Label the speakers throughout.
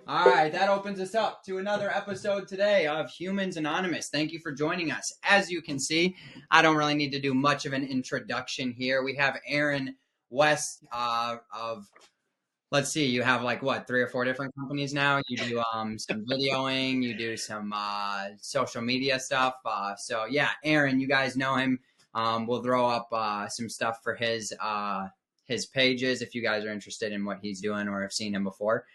Speaker 1: All right, that opens us up to another episode today of Humans Anonymous. Thank you for joining us. As you can see, I don't really need to do much of an introduction here. We have Aaron West of, let's see, you have like what, 3 or 4 different companies now? You do some videoing, you do some social media stuff. So yeah, Aaron, you guys know him. We'll throw up some stuff for his pages if you guys are interested in what he's doing or have seen him before.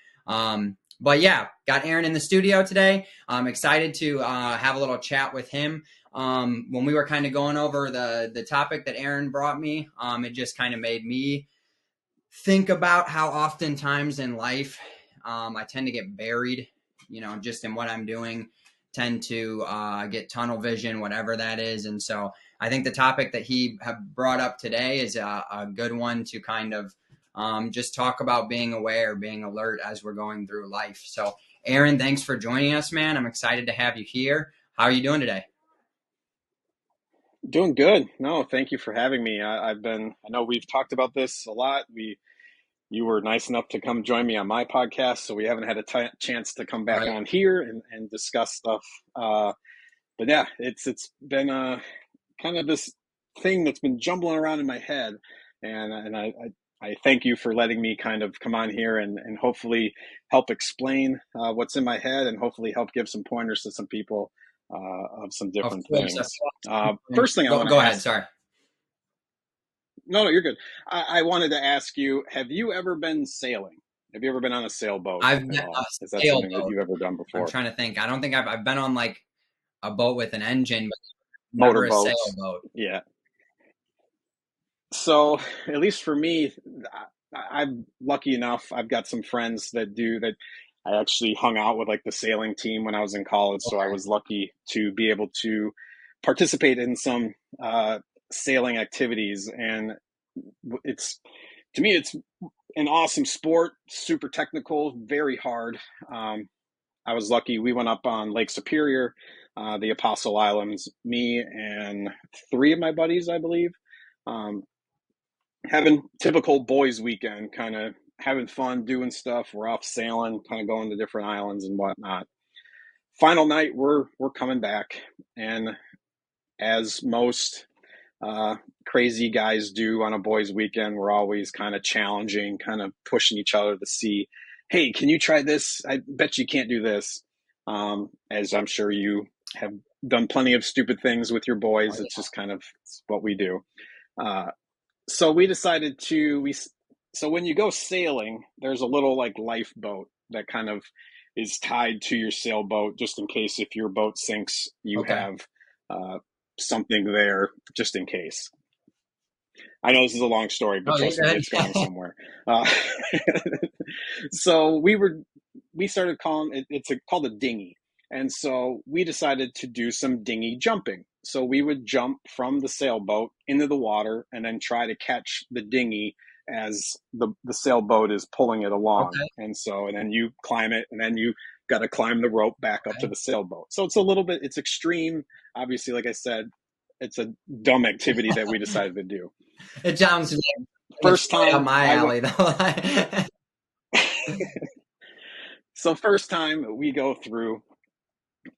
Speaker 1: But yeah, got Aaron in the studio today. I'm excited to have a little chat with him. When we were kind of going over the topic that Aaron brought me, it just kind of made me think about how oftentimes in life I tend to get buried, just in what I'm doing, tend to get tunnel vision, whatever that is. And so I think the topic that he have brought up today is a good one to kind of just talk about being aware, being alert as we're going through life. So Aaron, thanks for joining us, man. I'm excited to have you here. How are you doing today?
Speaker 2: Doing good. No, thank you for having me. I know we've talked about this a lot. You were nice enough to come join me on my podcast, so we haven't had a chance to come back on here and discuss stuff. But yeah, it's been kind of this thing that's been jumbling around in my head, and I thank you for letting me kind of come on here and hopefully help explain what's in my head and hopefully help give some pointers to some people of some different things. First thing I want to
Speaker 1: go ahead. Sorry.
Speaker 2: No, you're good. I wanted to ask you, have you ever been sailing? Have you ever been on a sailboat?
Speaker 1: I've been
Speaker 2: Is that something that you've ever done before?
Speaker 1: I'm trying to think. I don't think I've been on like a boat with an engine, but never a sailboat.
Speaker 2: Yeah. So at least for me, I'm lucky enough. I've got some friends that do that. I actually hung out with like the sailing team when I was in college, so I was lucky to be able to participate in some sailing activities, and it's to me it's an awesome sport, super technical, very hard. I was lucky. We went up on Lake Superior, the Apostle Islands, me and 3 of my buddies, I believe, having typical boys weekend, kind of having fun, doing stuff. We're off sailing, kind of going to different islands and whatnot. Final night, we're coming back, and as most crazy guys do on a boys weekend, we're always kind of challenging, kind of pushing each other to see, hey, can you try this? I bet you can't do this. As I'm sure you have done plenty of stupid things with your boys. It's just kind of what we do. So we decided so when you go sailing, there's a little like lifeboat that kind of is tied to your sailboat, just in case if your boat sinks, you have something there just in case. I know this is a long story, but trust me, it's going somewhere. So we started calling it, it's called a dinghy. And so we decided to do some dinghy jumping. So we would jump from the sailboat into the water and then try to catch the dinghy as the sailboat is pulling it along. And then you climb it, and then you got to climb the rope back up to the sailboat. So it's extreme. Obviously, like I said, it's a dumb activity that we decided to do.
Speaker 1: It sounds
Speaker 2: first time
Speaker 1: up my alley, though.
Speaker 2: So first time we go through,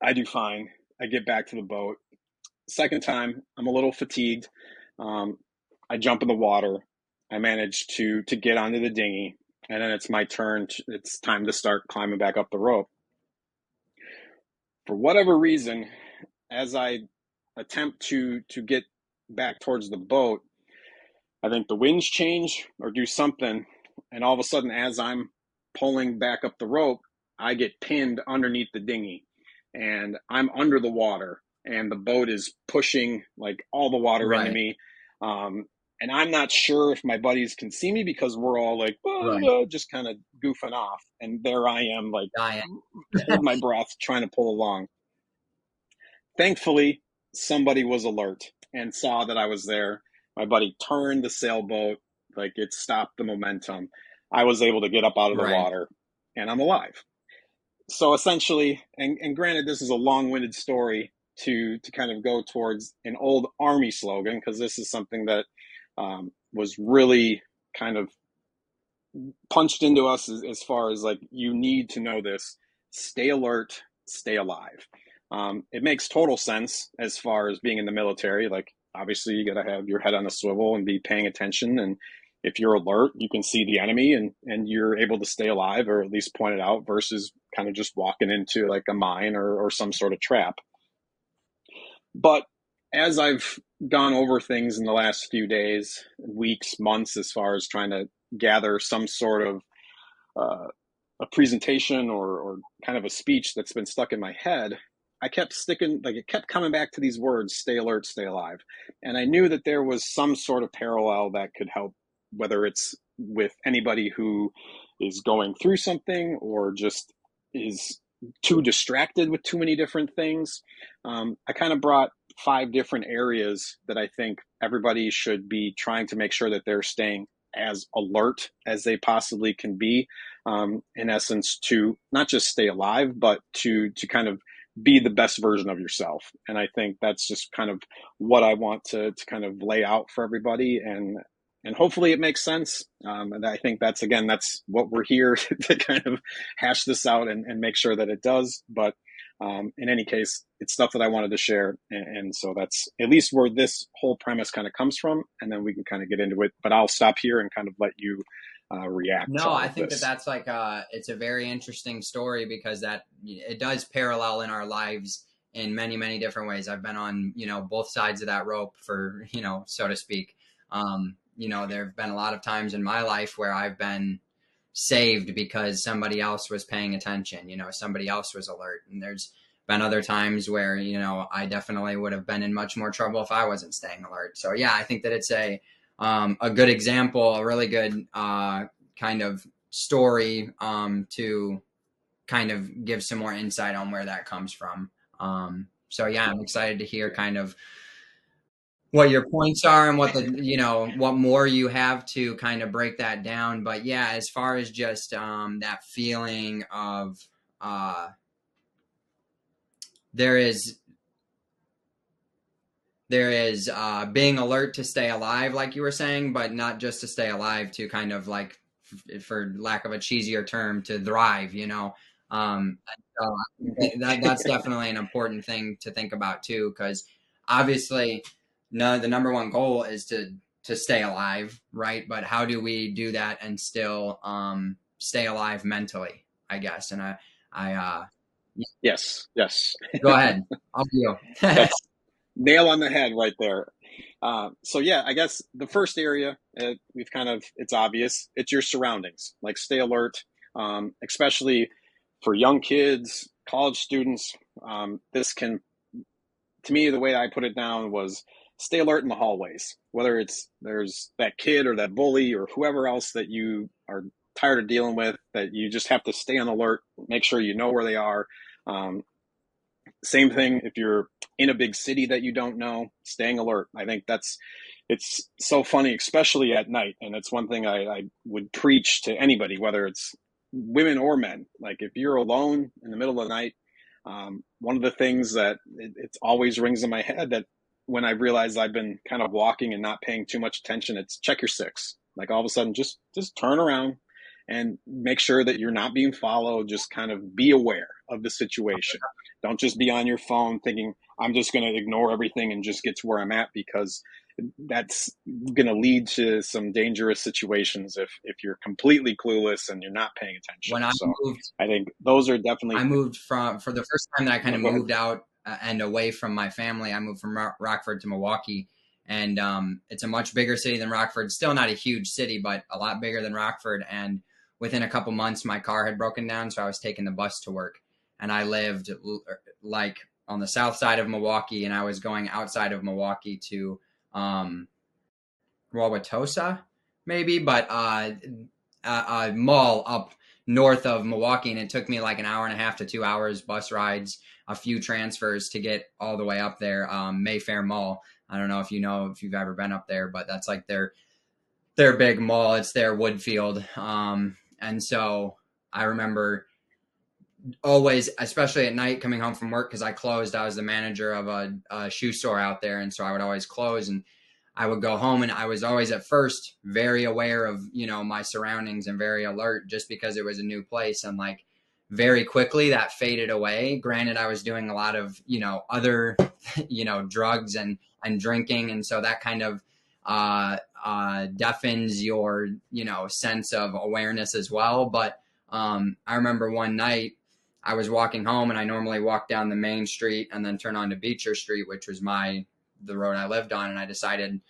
Speaker 2: I do fine. I get back to the boat. Second time, I'm a little fatigued. I jump in the water. I manage to get onto the dinghy, and then it's my turn. It's time to start climbing back up the rope. For whatever reason, as I attempt to get back towards the boat, I think the winds change or do something, and all of a sudden, as I'm pulling back up the rope, I get pinned underneath the dinghy, and I'm under the water, and the boat is pushing like all the water into me. And I'm not sure if my buddies can see me because we're all like, just kind of goofing off. And there I am, like, hold my breath, trying to pull along. Thankfully, somebody was alert and saw that I was there. My buddy turned the sailboat, like it stopped the momentum. I was able to get up out of the water, and I'm alive. So essentially, and granted, this is a long-winded story to kind of go towards an old Army slogan, because this is something that was really kind of punched into us as far as like, you need to know this: stay alert, stay alive. It makes total sense as far as being in the military. Like, obviously you got to have your head on a swivel and be paying attention, and if you're alert, you can see the enemy, and you're able to stay alive, or at least point it out, versus kind of just walking into like a mine or some sort of trap. But as I've gone over things in the last few days, weeks, months, as far as trying to gather some sort of uh, a presentation or kind of a speech that's been stuck in my head, I kept sticking, like, it kept coming back to these words: stay alert, stay alive. And I knew that there was some sort of parallel that could help, whether it's with anybody who is going through something or just is too distracted with too many different things. I kind of brought 5 different areas that I think everybody should be trying to make sure that they're staying as alert as they possibly can be, in essence, to not just stay alive, but to kind of be the best version of yourself. And I think that's just kind of what I want to kind of lay out for everybody, and hopefully it makes sense. And I think that's what we're here to kind of hash this out and make sure that it does. But in any case, it's stuff that I wanted to share. And so that's at least where this whole premise kind of comes from. And then we can kind of get into it. But I'll stop here and kind of let you react to
Speaker 1: No,
Speaker 2: all
Speaker 1: I
Speaker 2: of
Speaker 1: think that
Speaker 2: this.
Speaker 1: that's like it's a very interesting story because that it does parallel in our lives in many, many different ways. I've been on, both sides of that rope for, so to speak. There have been a lot of times in my life where I've been saved because somebody else was paying attention, somebody else was alert. And there's been other times where, I definitely would have been in much more trouble if I wasn't staying alert. So yeah, I think that it's a good example, a really good kind of story to kind of give some more insight on where that comes from. So yeah, I'm excited to hear kind of what your points are and what more you have to kind of break that down. But yeah, as far as just that feeling of there is being alert to stay alive, like you were saying, but not just to stay alive, to kind of like, for lack of a cheesier term, to thrive, so that's definitely an important thing to think about too, because obviously the number one goal is to stay alive, right? But how do we do that and still stay alive mentally, I guess? And I
Speaker 2: Yes, yes.
Speaker 1: go ahead. I'll you.
Speaker 2: That's nail on the head right there. So yeah, I guess the first area, it's obvious. It's your surroundings. Like, stay alert, especially for young kids, college students. This can, to me, the way I put it down was stay alert in the hallways. Whether there's that kid or that bully or whoever else that you are tired of dealing with, that you just have to stay on alert, make sure you know where they are. Same thing if you're in a big city that you don't know, staying alert. I think it's so funny, especially at night. And it's one thing I would preach to anybody, whether it's women or men. Like, if you're alone in the middle of the night, one of the things that it always rings in my head, that when I realize I've been kind of walking and not paying too much attention, it's check your six. Like, all of a sudden, just turn around and make sure that you're not being followed. Just kind of be aware of the situation. Don't just be on your phone thinking, I'm just going to ignore everything and just get to where I'm at, because that's going to lead to some dangerous situations if you're completely clueless and you're not paying attention.
Speaker 1: When I
Speaker 2: So
Speaker 1: moved
Speaker 2: I think those are definitely.
Speaker 1: I moved for the first time that I kind
Speaker 2: No,
Speaker 1: of
Speaker 2: go ahead.
Speaker 1: moved out and away from my family. I moved from Rockford to Milwaukee, and it's a much bigger city than Rockford. Still not a huge city, but a lot bigger than Rockford. And within a couple months, my car had broken down, so I was taking the bus to work. And I lived like on the south side of Milwaukee, and I was going outside of Milwaukee to Wauwatosa, maybe, but a mall up north of Milwaukee, and it took me like an hour and a half to 2 hours, bus rides, a few transfers to get all the way up there. Mayfair Mall. I don't know if you've ever been up there, but that's like their big mall. It's their Woodfield. And so I remember always, especially at night, coming home from work, because I was the manager of a shoe store out there, and so I would always close, and I would go home and I was always at first very aware of, my surroundings and very alert just because it was a new place. And like very quickly that faded away. Granted, I was doing a lot of, other, drugs and drinking. And so that kind of deafens your, sense of awareness as well. But I remember one night I was walking home and I normally walk down the main street and then turn onto Beecher Street, which was the road I lived on. And I decided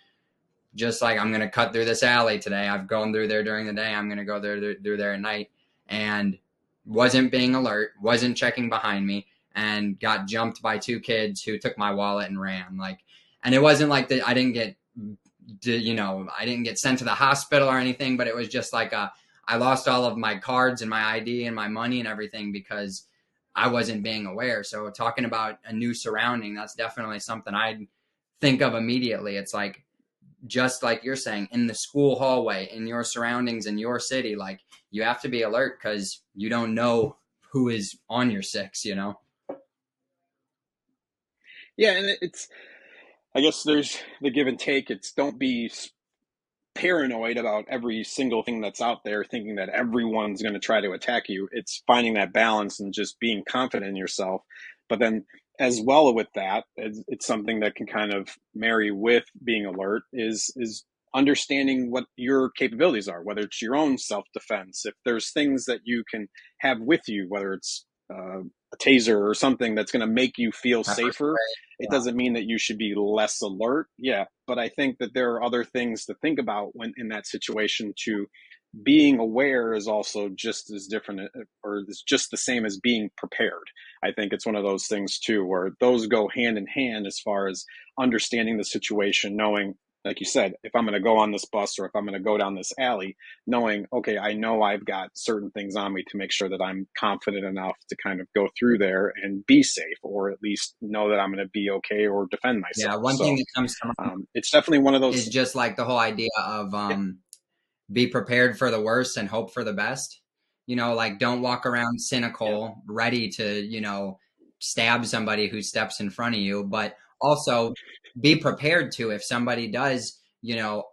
Speaker 1: just like, I'm going to cut through this alley today. I've gone through there during the day. I'm going to go through there at night, and wasn't being alert, wasn't checking behind me, and got jumped by two kids who took my wallet and ran. Like, and it wasn't like that. I didn't get sent to the hospital or anything, but it was just like I lost all of my cards and my ID and my money and everything because I wasn't being aware. So talking about a new surrounding, that's definitely something I'd think of immediately. It's like, just like you're saying, in the school hallway, in your surroundings, in your city, like you have to be alert because you don't know who is on your six,
Speaker 2: Yeah, and I guess there's the give and take. It's don't be paranoid about every single thing that's out there, thinking that everyone's going to try to attack you. It's finding that balance and just being confident in yourself. But then, as well with that, it's something that can kind of marry with being alert is understanding what your capabilities are, whether it's your own self-defense. If there's things that you can have with you, whether it's a taser or something that's going to make you feel safer, it doesn't mean that you should be less alert. Yeah, but I think that there are other things to think about when in that situation. To being aware is also just as different, or is just the same as being prepared. I think it's one of those things too, where those go hand in hand as far as understanding the situation, knowing, like you said, if I'm going to go on this bus or if I'm going to go down this alley, knowing, okay, I know I've got certain things on me to make sure that I'm confident enough to kind of go through there and be safe, or at least know that I'm going to be okay or defend myself.
Speaker 1: Yeah, one thing that comes to mind
Speaker 2: it's definitely one of those
Speaker 1: is just like the whole idea of be prepared for the worst and hope for the best. Like don't walk around cynical, ready to, stab somebody who steps in front of you, but also be prepared to, if somebody does,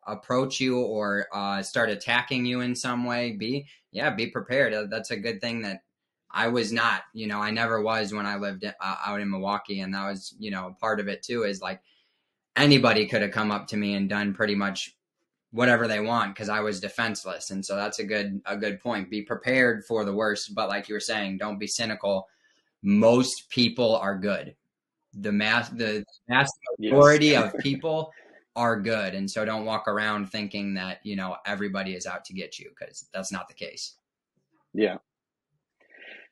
Speaker 1: approach you or start attacking you in some way, be prepared. That's a good thing that I was not, I never was when I lived out in Milwaukee. And that was, part of it too, is like anybody could have come up to me and done pretty much whatever they want because I was defenseless. And so that's a good point. Be prepared for the worst, but like you were saying, don't be cynical. Most people are good. The vast majority of people are good, and so don't walk around thinking that everybody is out to get you, because that's not the case.
Speaker 2: Yeah.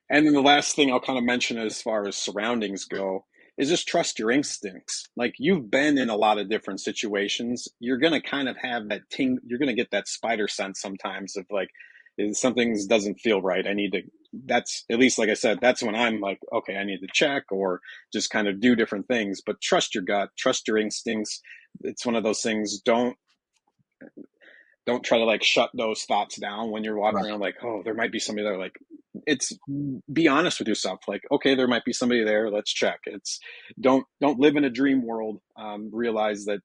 Speaker 2: And then the last thing I'll kind of mention as far as surroundings go is just trust your instincts. Like, you've been in a lot of different situations. You're going to kind of have that you're going to get that spider sense sometimes of like, something doesn't feel right. That's at least, like I said, that's when I'm like, okay, I need to check or just kind of do different things. But trust your gut, trust your instincts. It's one of those things. Don't try to like shut those thoughts down when you're walking around like, oh, there might be somebody there. Like, be honest with yourself. Like, okay, there might be somebody there. Let's check. Don't live in a dream world. Realize that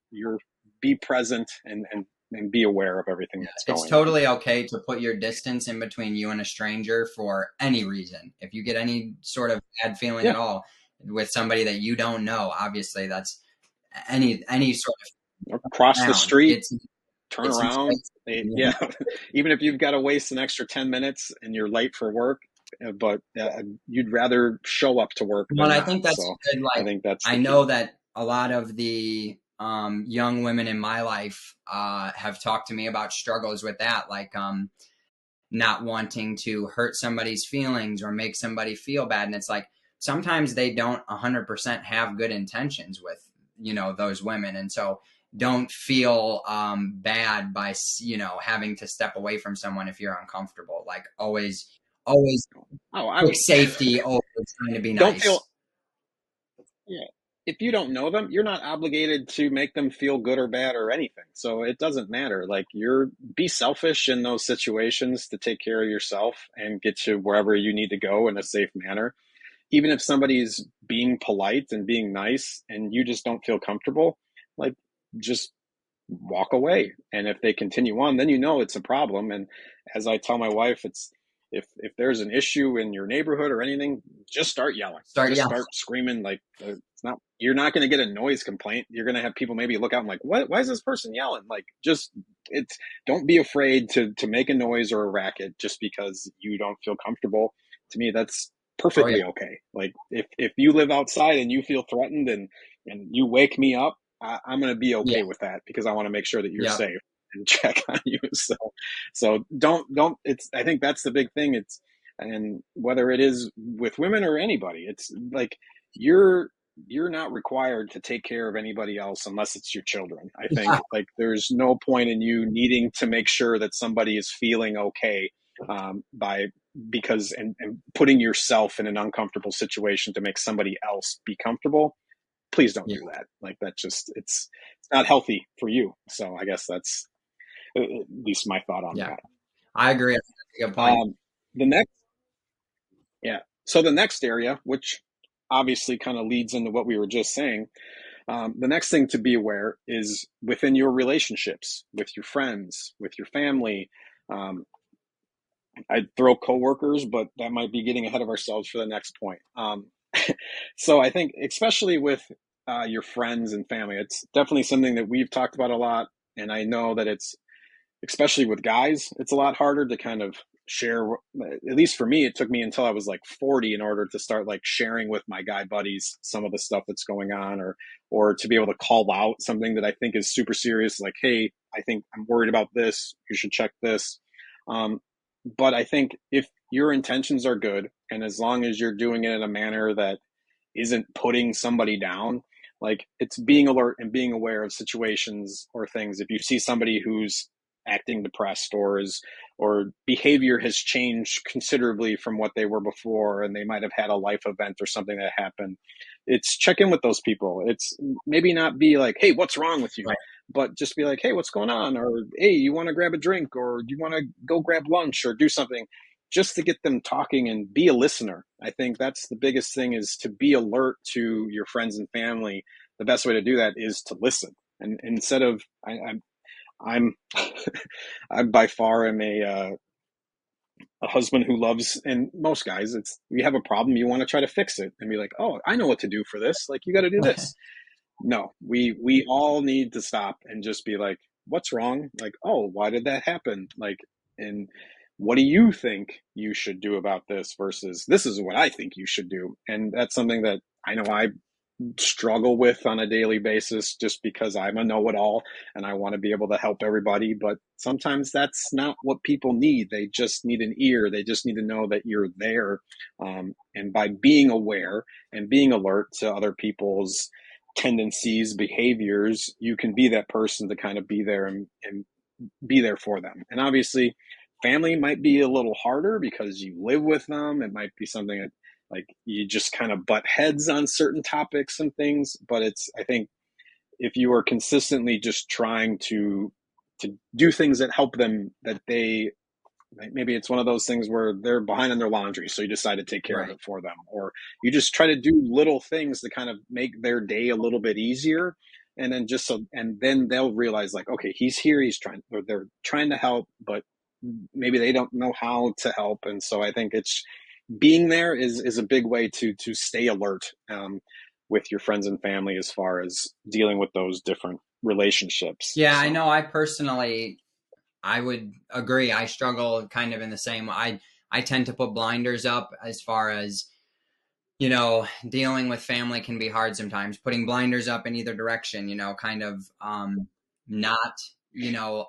Speaker 2: be present and be aware of everything that's going on.
Speaker 1: It's totally okay to put your distance in between you and a stranger for any reason. If you get any sort of bad feeling at all with somebody that you don't know, obviously that's any sort
Speaker 2: of cross the street, turn around. Even if you've got to waste an extra 10 minutes and you're late for work, but you'd rather show up to work than
Speaker 1: not.
Speaker 2: I
Speaker 1: think that's good. Like, I know that a lot of the young women in my life have talked to me about struggles with that, like not wanting to hurt somebody's feelings or make somebody feel bad. And it's like, sometimes they don't 100% have good intentions with, those women. And so don't feel bad by, having to step away from someone if you're uncomfortable. Like, always safety, always trying to be nice.
Speaker 2: Don't feel, if you don't know them, you're not obligated to make them feel good or bad or anything. So it doesn't matter. Like, be selfish in those situations to take care of yourself and get to wherever you need to go in a safe manner. Even if somebody's being polite and being nice and you just don't feel comfortable, like, just walk away. And if they continue on, then you know it's a problem. And as I tell my wife, it's if there's an issue in your neighborhood or anything, just start yelling,
Speaker 1: Start,
Speaker 2: just
Speaker 1: yeah.
Speaker 2: start screaming. Like it's not, you're not going to get a noise complaint. You're going to have people maybe look out and like, what? Why is this person yelling? Like, just it's don't be afraid to make a noise or a racket just because you don't feel comfortable. To me, that's
Speaker 1: Oh yeah.
Speaker 2: perfectly okay. Like if you live outside and you feel threatened and you wake me up, I'm going to be
Speaker 1: Yeah.
Speaker 2: okay with that because I want to make sure that you're
Speaker 1: Yeah.
Speaker 2: safe and check on you. So don't. It's. I think that's the big thing. It's and whether it is with women or anybody, it's like you're you're not required to take care of anybody else unless it's your children. I think
Speaker 1: Yeah.
Speaker 2: like there's no point in you needing to make sure that somebody is feeling okay by because and putting yourself in an uncomfortable situation to make somebody else be comfortable. Please don't
Speaker 1: Yeah.
Speaker 2: do that. Like that just it's not healthy for you. So I guess that's at least my thought on
Speaker 1: Yeah.
Speaker 2: that.
Speaker 1: I agree. That's a good point.
Speaker 2: Um, the next, yeah. So the next area, which obviously kind of leads into what we were just saying, the next thing to be aware is within your relationships, with your friends, with your family. Um, I'd throw coworkers, but that might be getting ahead of ourselves for the next point. So I think, especially with your friends and family, it's definitely something that we've talked about a lot. And I know that it's especially with guys, it's a lot harder to kind of share. At least for me, it took me until I was like 40 in order to start like sharing with my guy buddies some of the stuff that's going on, or to be able to call out something that I think is super serious, like, hey, I think I'm worried about this. You should check this. Um, but I think if your intentions are good, and as long as you're doing it in a manner that isn't putting somebody down, like it's being alert and being aware of situations or things. If you see somebody who's acting depressed or behavior has changed considerably from what they were before and they might have had a life event or something that happened, it's check in with those people. It's maybe not be like, hey, what's wrong with you,
Speaker 1: Right.
Speaker 2: but just be like, hey, what's going on, or hey, you want to grab a drink, or do you want to go grab lunch or do something, just to get them talking and be a listener. I think that's the biggest thing, is to be alert to your friends and family. The best way to do that is to listen. And instead of, I'm, I by far am a husband who loves, and most guys, it's, you have a problem, you want to try to fix it and be like, oh, I know what to do for this. Like, you got to do this. No, we all need to stop and just be like, what's wrong? Like, oh, why did that happen? Like, and what do you think you should do about this versus this is what I think you should do? And that's something that I know I struggle with on a daily basis just because I'm a know-it-all and I want to be able to help everybody, but sometimes that's not what people need. They just need an ear. They just need to know that you're there. And by being aware and being alert to other people's tendencies, behaviors, you can be that person to kind of be there and be there for them. And obviously, family might be a little harder because you live with them. It might be something that like you just kind of butt heads on certain topics and things. But it's, I think if you are consistently just trying to do things that help them, that they, maybe it's one of those things where they're behind on their laundry, so you decide to take care of
Speaker 1: Right.
Speaker 2: it for them, or you just try to do little things to kind of make their day a little bit easier. And then just so, and then they'll realize like, okay, he's here, he's trying, or they're trying to help, but maybe they don't know how to help. And so I think it's being there is a big way to stay alert with your friends and family as far as dealing with those different relationships.
Speaker 1: Yeah, I
Speaker 2: So
Speaker 1: know. I personally, I would agree. I struggle kind of in the same. I tend to put blinders up as far as, dealing with family can be hard sometimes. Putting blinders up in either direction, kind of not,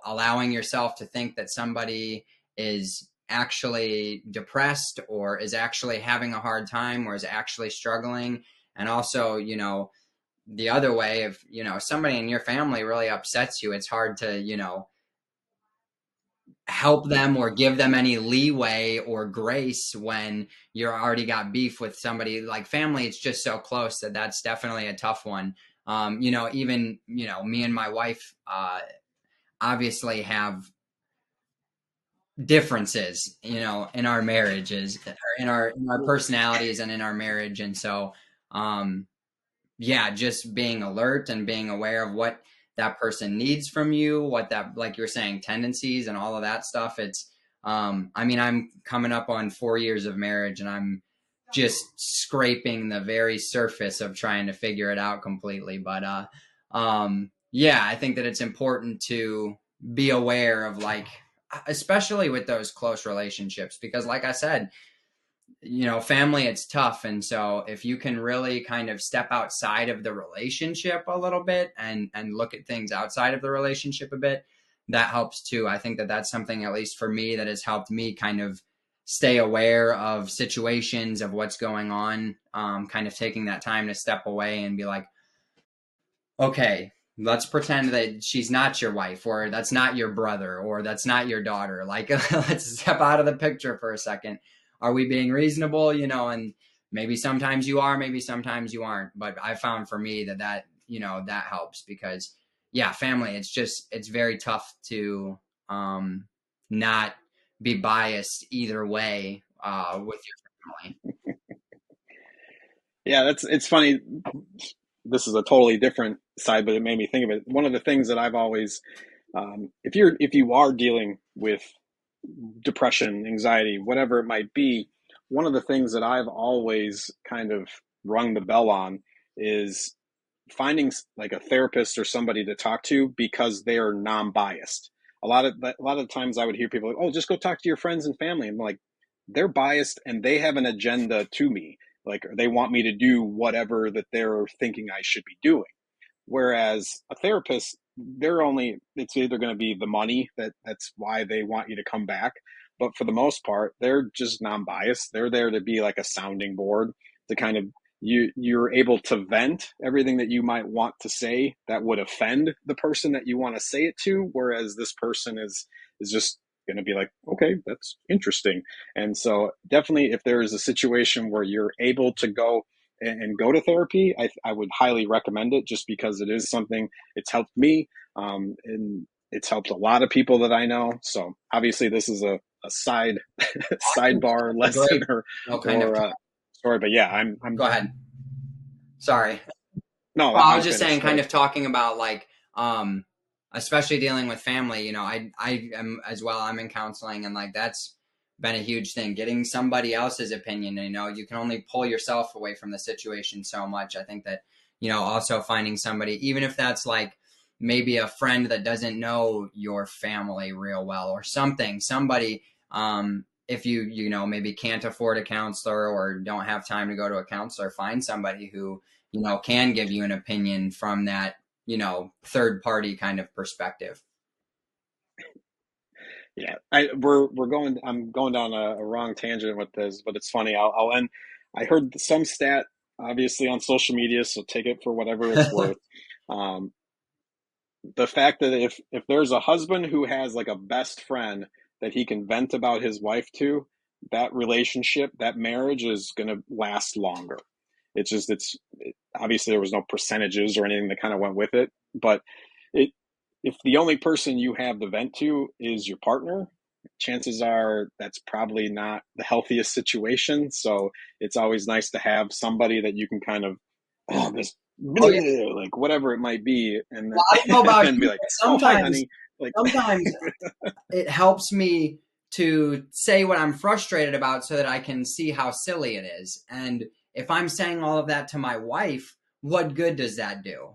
Speaker 1: allowing yourself to think that somebody is actually depressed or is actually having a hard time or is actually struggling. And also, the other way, if, somebody in your family really upsets you, it's hard to, help them or give them any leeway or grace when you're already got beef with somebody. Like family, it's just so close that that's definitely a tough one. Even me and my wife obviously have differences, in our marriages, in our personalities and in our marriage. And so, yeah, just being alert and being aware of what that person needs from you, what that, like you're saying, tendencies and all of that stuff. It's, I mean, I'm coming up on 4 years of marriage, and I'm just scraping the very surface of trying to figure it out completely. But, yeah, I think that it's important to be aware of, like, especially with those close relationships, because like I said, family, it's tough. And so if you can really kind of step outside of the relationship a little bit and look at things outside of the relationship a bit, that helps too. I think that that's something, at least for me, that has helped me kind of stay aware of situations, of what's going on, kind of taking that time to step away and be like, okay, let's pretend that she's not your wife, or that's not your brother, or that's not your daughter. Like, let's step out of the picture for a second. Are we being reasonable? And maybe sometimes you are, maybe sometimes you aren't. But I found for me that helps, because yeah, family, it's very tough to not be biased either way with your family.
Speaker 2: Yeah, it's funny. This is a totally different side, but it made me think of it. One of the things that I've always, if you are dealing with depression, anxiety, whatever it might be, one of the things that I've always kind of rung the bell on is finding like a therapist or somebody to talk to, because they are non-biased. A lot of times I would hear people like, "Oh, just go talk to your friends and family." I'm like, they're biased and they have an agenda to me. Like, they want me to do whatever that they're thinking I should be doing. Whereas a therapist, it's either going to be the money, that's why they want you to come back. But for the most part, they're just non-biased. They're there to be like a sounding board, to kind of, you're able to vent everything that you might want to say that would offend the person that you want to say it to. Whereas this person is just going to be like, okay, that's interesting. And so definitely, if there is a situation where you're able to go and go to therapy, I would highly recommend it, just because it is something, it's helped me, and it's helped a lot of people that I know. So obviously this is a side sidebar lesson,
Speaker 1: Great.
Speaker 2: or story, but yeah, I'm
Speaker 1: Go ahead. Sorry.
Speaker 2: no,
Speaker 1: Well, I
Speaker 2: I'm
Speaker 1: was just saying,
Speaker 2: finished.
Speaker 1: kind of talking about, like, especially dealing with family. I am as well. I'm in counseling, and like that's been a huge thing. Getting somebody else's opinion. You can only pull yourself away from the situation so much. I think that also finding somebody, even if that's like maybe a friend that doesn't know your family real well, or somebody. If maybe can't afford a counselor or don't have time to go to a counselor, find somebody who can give you an opinion from that, third party kind of perspective.
Speaker 2: Yeah, I'm going down a wrong tangent with this, but it's funny. I'll end. I heard some stat, obviously on social media, so take it for whatever it's worth. Um, the fact that if there's a husband who has like a best friend that he can vent about his wife to, that relationship, that marriage is going to last longer. Obviously there was no percentages or anything that kind of went with it, but it if the only person you have the vent to is your partner, chances are that's probably not the healthiest situation. So it's always nice to have somebody that you can kind of, this,
Speaker 1: Oh yeah.
Speaker 2: like whatever it might be, and
Speaker 1: Well, I don't know about
Speaker 2: then
Speaker 1: you,
Speaker 2: be like,
Speaker 1: but
Speaker 2: "Oh, hi, honey." Like,
Speaker 1: sometimes it helps me to say what I'm frustrated about, so that I can see how silly it is. And if I'm saying all of that to my wife, what good does that do?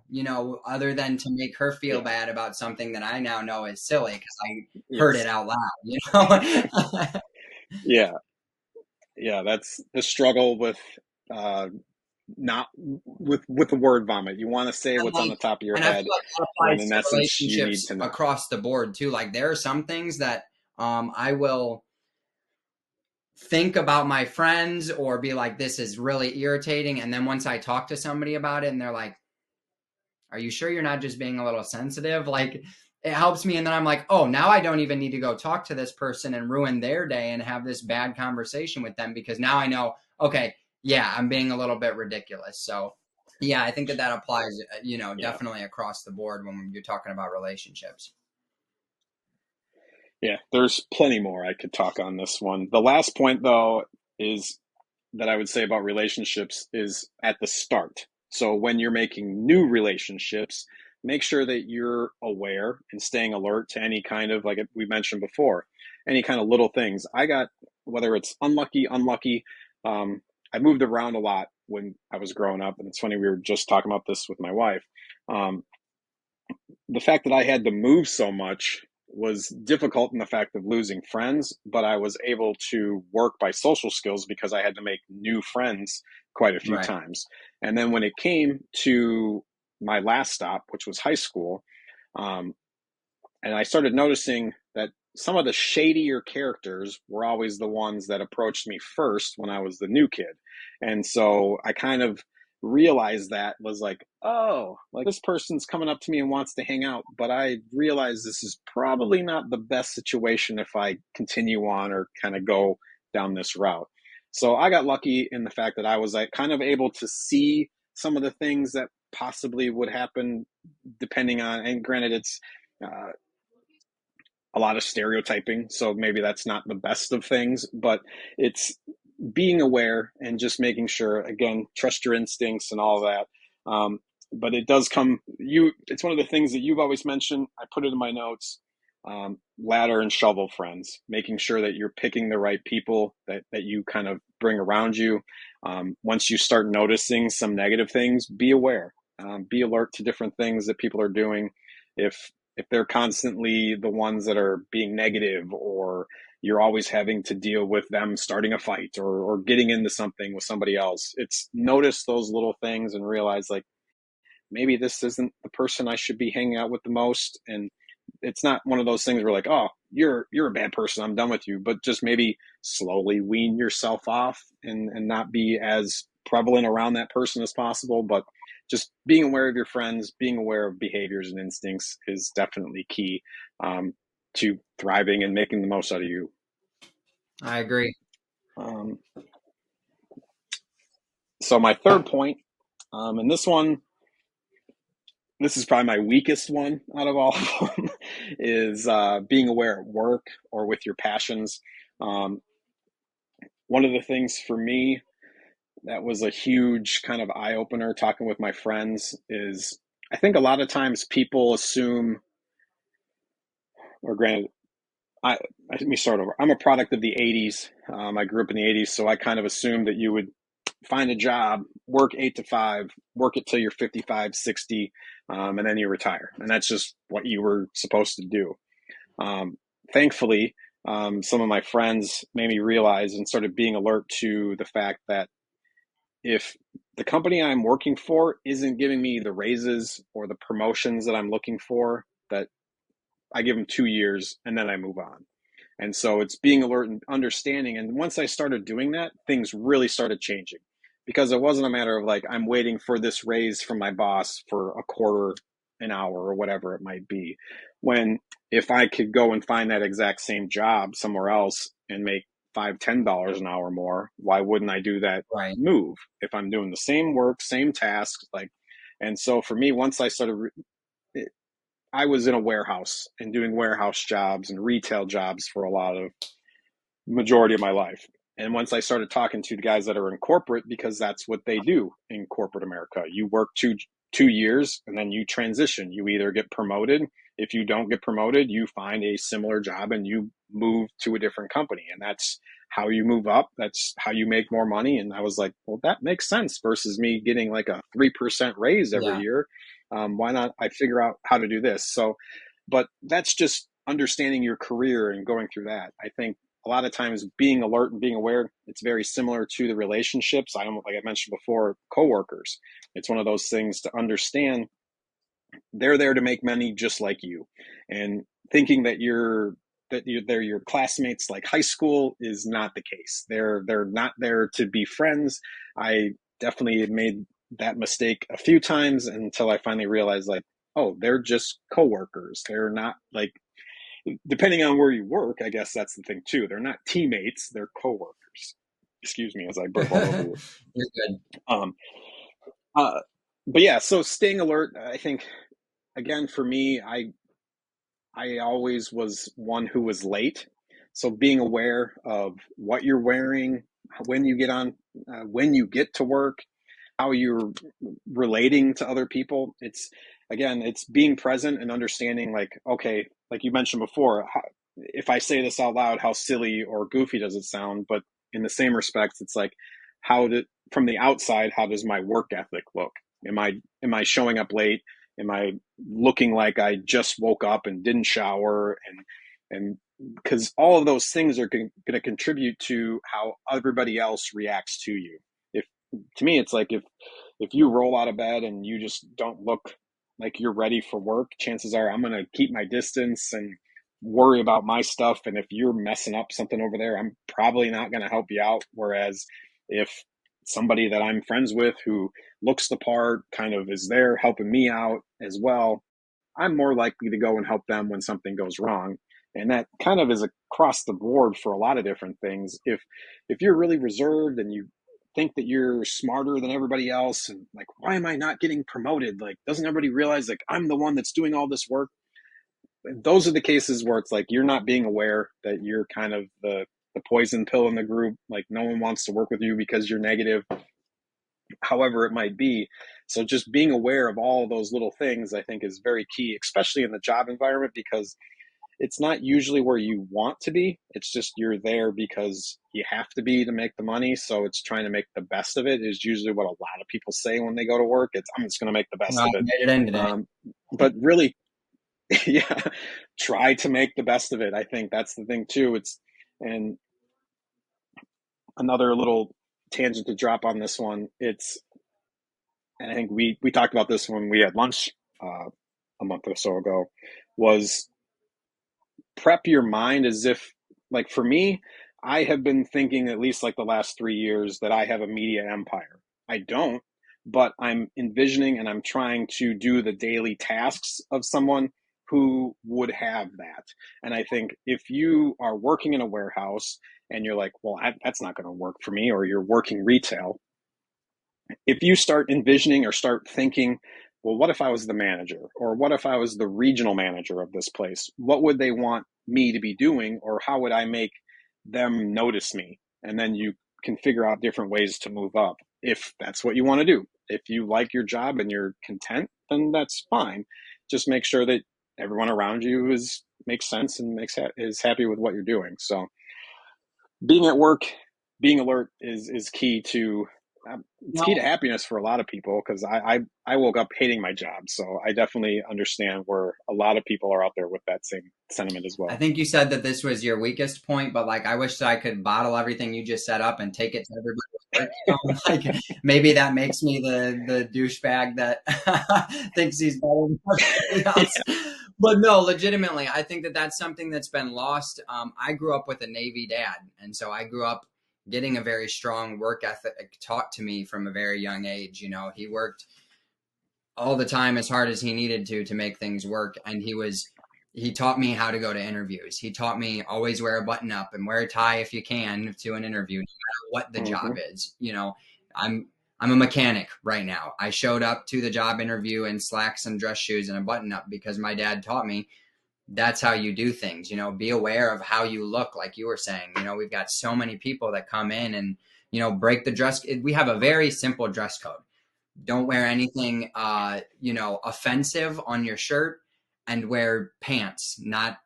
Speaker 1: Other than to make her feel
Speaker 2: yeah,
Speaker 1: bad about something that I now know is silly because I heard it
Speaker 2: yes,
Speaker 1: out loud.
Speaker 2: yeah, yeah. That's the struggle with, uh, not with the word vomit. You want to say
Speaker 1: And
Speaker 2: what's on the top of your
Speaker 1: and I feel
Speaker 2: head,
Speaker 1: like that
Speaker 2: when
Speaker 1: applies
Speaker 2: in
Speaker 1: to
Speaker 2: essence you need
Speaker 1: relationships
Speaker 2: to not.
Speaker 1: across the board too. Like, there are some things that I will think about my friends or be like, this is really irritating. And then once I talk to somebody about it and they're like, are you sure you're not just being a little sensitive? Like, it helps me. And then I'm like, oh, now I don't even need to go talk to this person and ruin their day and have this bad conversation with them, because now I know, okay, yeah, I'm being a little bit ridiculous. So yeah, I think that applies,
Speaker 2: Yeah,
Speaker 1: definitely across the board when you're talking about relationships.
Speaker 2: yeah. There's plenty more I could talk on this one. The last point, though, is that I would say about relationships is at the start. So when you're making new relationships, make sure that you're aware and staying alert to any kind of, like we mentioned before, any kind of little things. I got, whether it's unlucky. Um, I moved around a lot when I was growing up, and it's funny, we were just talking about this with my wife. Um, the fact that I had to move so much was difficult in the fact of losing friends, but I was able to work by social skills because I had to make new friends quite a few
Speaker 1: Right.
Speaker 2: times. And then when it came to my last stop, which was high school, um, and I started noticing that some of the shadier characters were always the ones that approached me first when I was the new kid. And so I kind of realized that was like, oh, like this person's coming up to me and wants to hang out, but I realize this is probably not the best situation if I continue on or kind of go down this route. So I got lucky in the fact that I was like kind of able to see some of the things that possibly would happen depending on, and granted, it's uh, a lot of stereotyping, so maybe that's not the best of things, but it's being aware and just making sure, again, trust your instincts and all that. But it does come, it's one of the things that you've always mentioned. I put it in my notes. Ladder and shovel friends, making sure that you're picking the right people that you kind of bring around you. Once you start noticing some negative things, be aware, be alert to different things that people are doing. If they're constantly the ones that are being negative, or you're always having to deal with them starting a fight or getting into something with somebody else, it's notice those little things and realize like maybe this isn't the person I should be hanging out with the most. And it's not one of those things where like, oh, you're a bad person, I'm done with you, but just maybe slowly wean yourself off and not be as prevalent around that person as possible. But just being aware of your friends, being aware of behaviors and instincts is definitely key, to thriving and making the most out of you.
Speaker 1: I agree.
Speaker 2: Um, so my third point, and this is probably my weakest one out of all of them, is being aware at work or with your passions. Um, One of the things for me that was a huge kind of eye opener talking with my friends is I think a lot of times people assume, or granted, I let me start over. I'm a product of the 80s. I grew up in the 80s, so I kind of assumed that you would find a job, work 8 to 5, work it till you're 55, 60, and then you retire. And that's just what you were supposed to do. Um, Thankfully, some of my friends made me realize and started being alert to the fact that if the company I'm working for isn't giving me the raises or the promotions that I'm looking for, that I give them 2 years and then I move on. And so it's being alert and understanding. And once I started doing that, things really started changing, because it wasn't a matter of like, I'm waiting for this raise from my boss for a quarter an hour or whatever it might be. When if I could go and find that exact same job somewhere else and make $5, $10 an hour more, why wouldn't I do that
Speaker 1: Right.
Speaker 2: move if I'm doing the same work, same tasks? Like, and so for me, once I started, I was in a warehouse and doing warehouse jobs and retail jobs for a lot of majority of my life. And once I started talking to the guys that are in corporate, because that's what they do in corporate America, you work two years and then you transition. You either get promoted. If you don't get promoted, you find a similar job and you move to a different company. And that's how you move up. That's how you make more money. And I was like, well, that makes sense versus me getting like a 3% raise every
Speaker 1: Yeah.
Speaker 2: year. Why not? I figure out how to do this. So, but that's just understanding your career and going through that. I think a lot of times being alert and being aware, it's very similar to the relationships. I don't, like I mentioned before, coworkers. It's one of those things to understand they're there to make money just like you. And thinking that they're your classmates like high school is not the case. They're not there to be friends. I definitely made that mistake a few times until I finally realized like, oh, they're just coworkers. They're not like, depending on where you work, I guess that's the thing too. They're not teammates, they're coworkers. Excuse me as I burp all over you.
Speaker 1: You're good.
Speaker 2: Um, uh, but yeah, so staying alert, I think, again, for me, I always was one who was late. So being aware of what you're wearing, when you get on, when you get to work, how you're relating to other people. It's again, it's being present and understanding, like, okay, like you mentioned before, if I say this out loud, how silly or goofy does it sound? But in the same respects, it's like, from the outside, how does my work ethic look? Am I showing up late? Am I looking like I just woke up and didn't shower? And because all of those things are going to contribute to how everybody else reacts to you. If To me, it's like, if you roll out of bed and you just don't look like you're ready for work, chances are I'm going to keep my distance and worry about my stuff. And if you're messing up something over there, I'm probably not going to help you out. Whereas if somebody that I'm friends with who looks the part, kind of is there helping me out as well, I'm more likely to go and help them when something goes wrong. And that kind of is across the board for a lot of different things. If you're really reserved and you think that you're smarter than everybody else, and like, why am I not getting promoted? Like, doesn't everybody realize, like, I'm the one that's doing all this work? Those are the cases where it's like you're not being aware that you're kind of the poison pill in the group. Like, no one wants to work with you because you're negative, however it might be. So just being aware of all of those little things, I think, is very key, especially in the job environment, because it's not usually where you want to be. It's just you're there because you have to be to make the money. So it's trying to make the best of it is usually what a lot of people say when they go to work. It's, I'm just going to make the best
Speaker 1: Well,
Speaker 2: of
Speaker 1: I
Speaker 2: it.
Speaker 1: made it in today.
Speaker 2: But really, yeah, try to make the best of it. I think that's the thing too. And another little tangent to drop on this one. And I think we talked about this when we had lunch a month or so ago, was prep your mind as if, like, for me, I have been thinking at least like the last 3 years that I have a media empire. I don't, but I'm envisioning and I'm trying to do the daily tasks of someone who would have that. And I think if you are working in a warehouse and you're like, well, that's not going to work for me, or you're working retail, if you start envisioning or start thinking, well, what if I was the manager, or what if I was the regional manager of this place? What would they want me to be doing, or how would I make them notice me? And then you can figure out different ways to move up if that's what you want to do. If you like your job and you're content, then that's fine. Just make sure that everyone around you makes sense and is happy with what you're doing. So being at work, being alert is key to it's key to happiness for a lot of people, because I woke up hating my job. So I definitely understand where a lot of people are out there with that same sentiment as
Speaker 1: I
Speaker 2: well.
Speaker 1: think you said that this was your weakest point, but like I wish that I could bottle everything you just set up and take it to everybody. Like maybe that makes me the douchebag that thinks he's better than everybody else. But no, legitimately, I think that that's something that's been lost. I grew up with a Navy dad, and so I grew up getting a very strong work ethic taught to me from a very young age. You know, he worked all the time as hard as he needed to make things work, and he taught me how to go to interviews. He taught me always wear a button up and wear a tie if you can to an interview, no matter what the job is. You know, I'm a mechanic right now. I showed up to the job interview in slacks and dress shoes and a button up because my dad taught me that's how you do things. You know, be aware of how you look, like you were saying. You know, we've got so many people that come in and, you know, break the dress. We have a very simple dress code. Don't wear anything, offensive on your shirt, and wear pants, not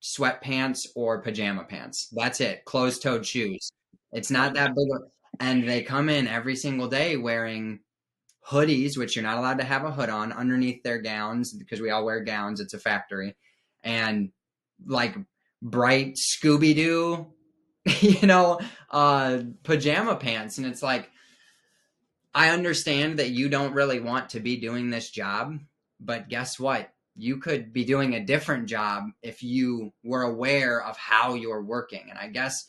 Speaker 1: sweatpants or pajama pants. That's it. Closed-toed shoes. It's not that big. And they come in every single day wearing hoodies, which you're not allowed to have a hood on underneath their gowns because we all wear gowns. It's a factory. And like bright Scooby Doo, pajama pants. And it's like, I understand that you don't really want to be doing this job, but guess what? You could be doing a different job if you were aware of how you're working. And I guess,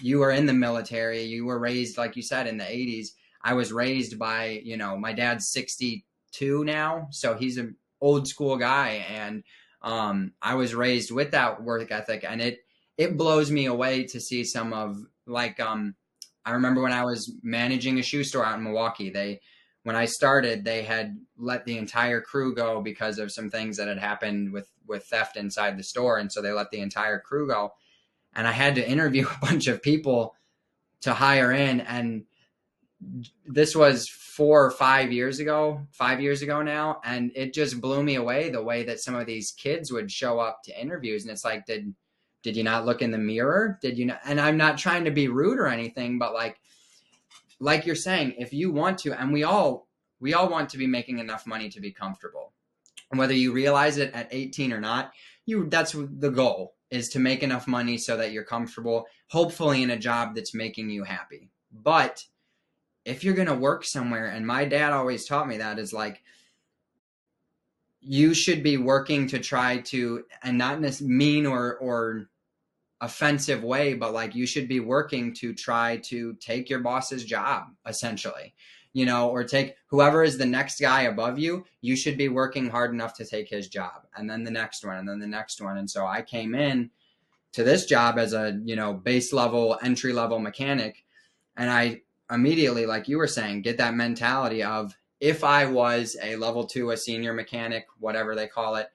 Speaker 1: you were in the military, you were raised, like you said, in the 80s. I was raised by, my dad's 62 now, so he's an old school guy. And I was raised with that work ethic, and it blows me away to see some of I remember when I was managing a shoe store out in Milwaukee, when I started, they had let the entire crew go because of some things that had happened with theft inside the store. And so they let the entire crew go. And I had to interview a bunch of people to hire in. And this was 5 years ago now, and it just blew me away the way that some of these kids would show up to interviews, and it's like, did you not look in the mirror? Did you not? And I'm not trying to be rude or anything, but like you're saying, if you want to, and we all want to be making enough money to be comfortable, and whether you realize it at 18 or not, that's the goal, is to make enough money so that you're comfortable, hopefully in a job that's making you happy. But if you're going to work somewhere, and my dad always taught me that, is like, you should be working to try to, and not in this mean or offensive way, but like, you should be working to try to take your boss's job, essentially, or take whoever is the next guy above you. You should be working hard enough to take his job, and then the next one, and then the next one. And so I came in to this job as a, base level, entry level mechanic. And I immediately, like you were saying, get that mentality of, if I was a level 2, a senior mechanic, whatever they call it,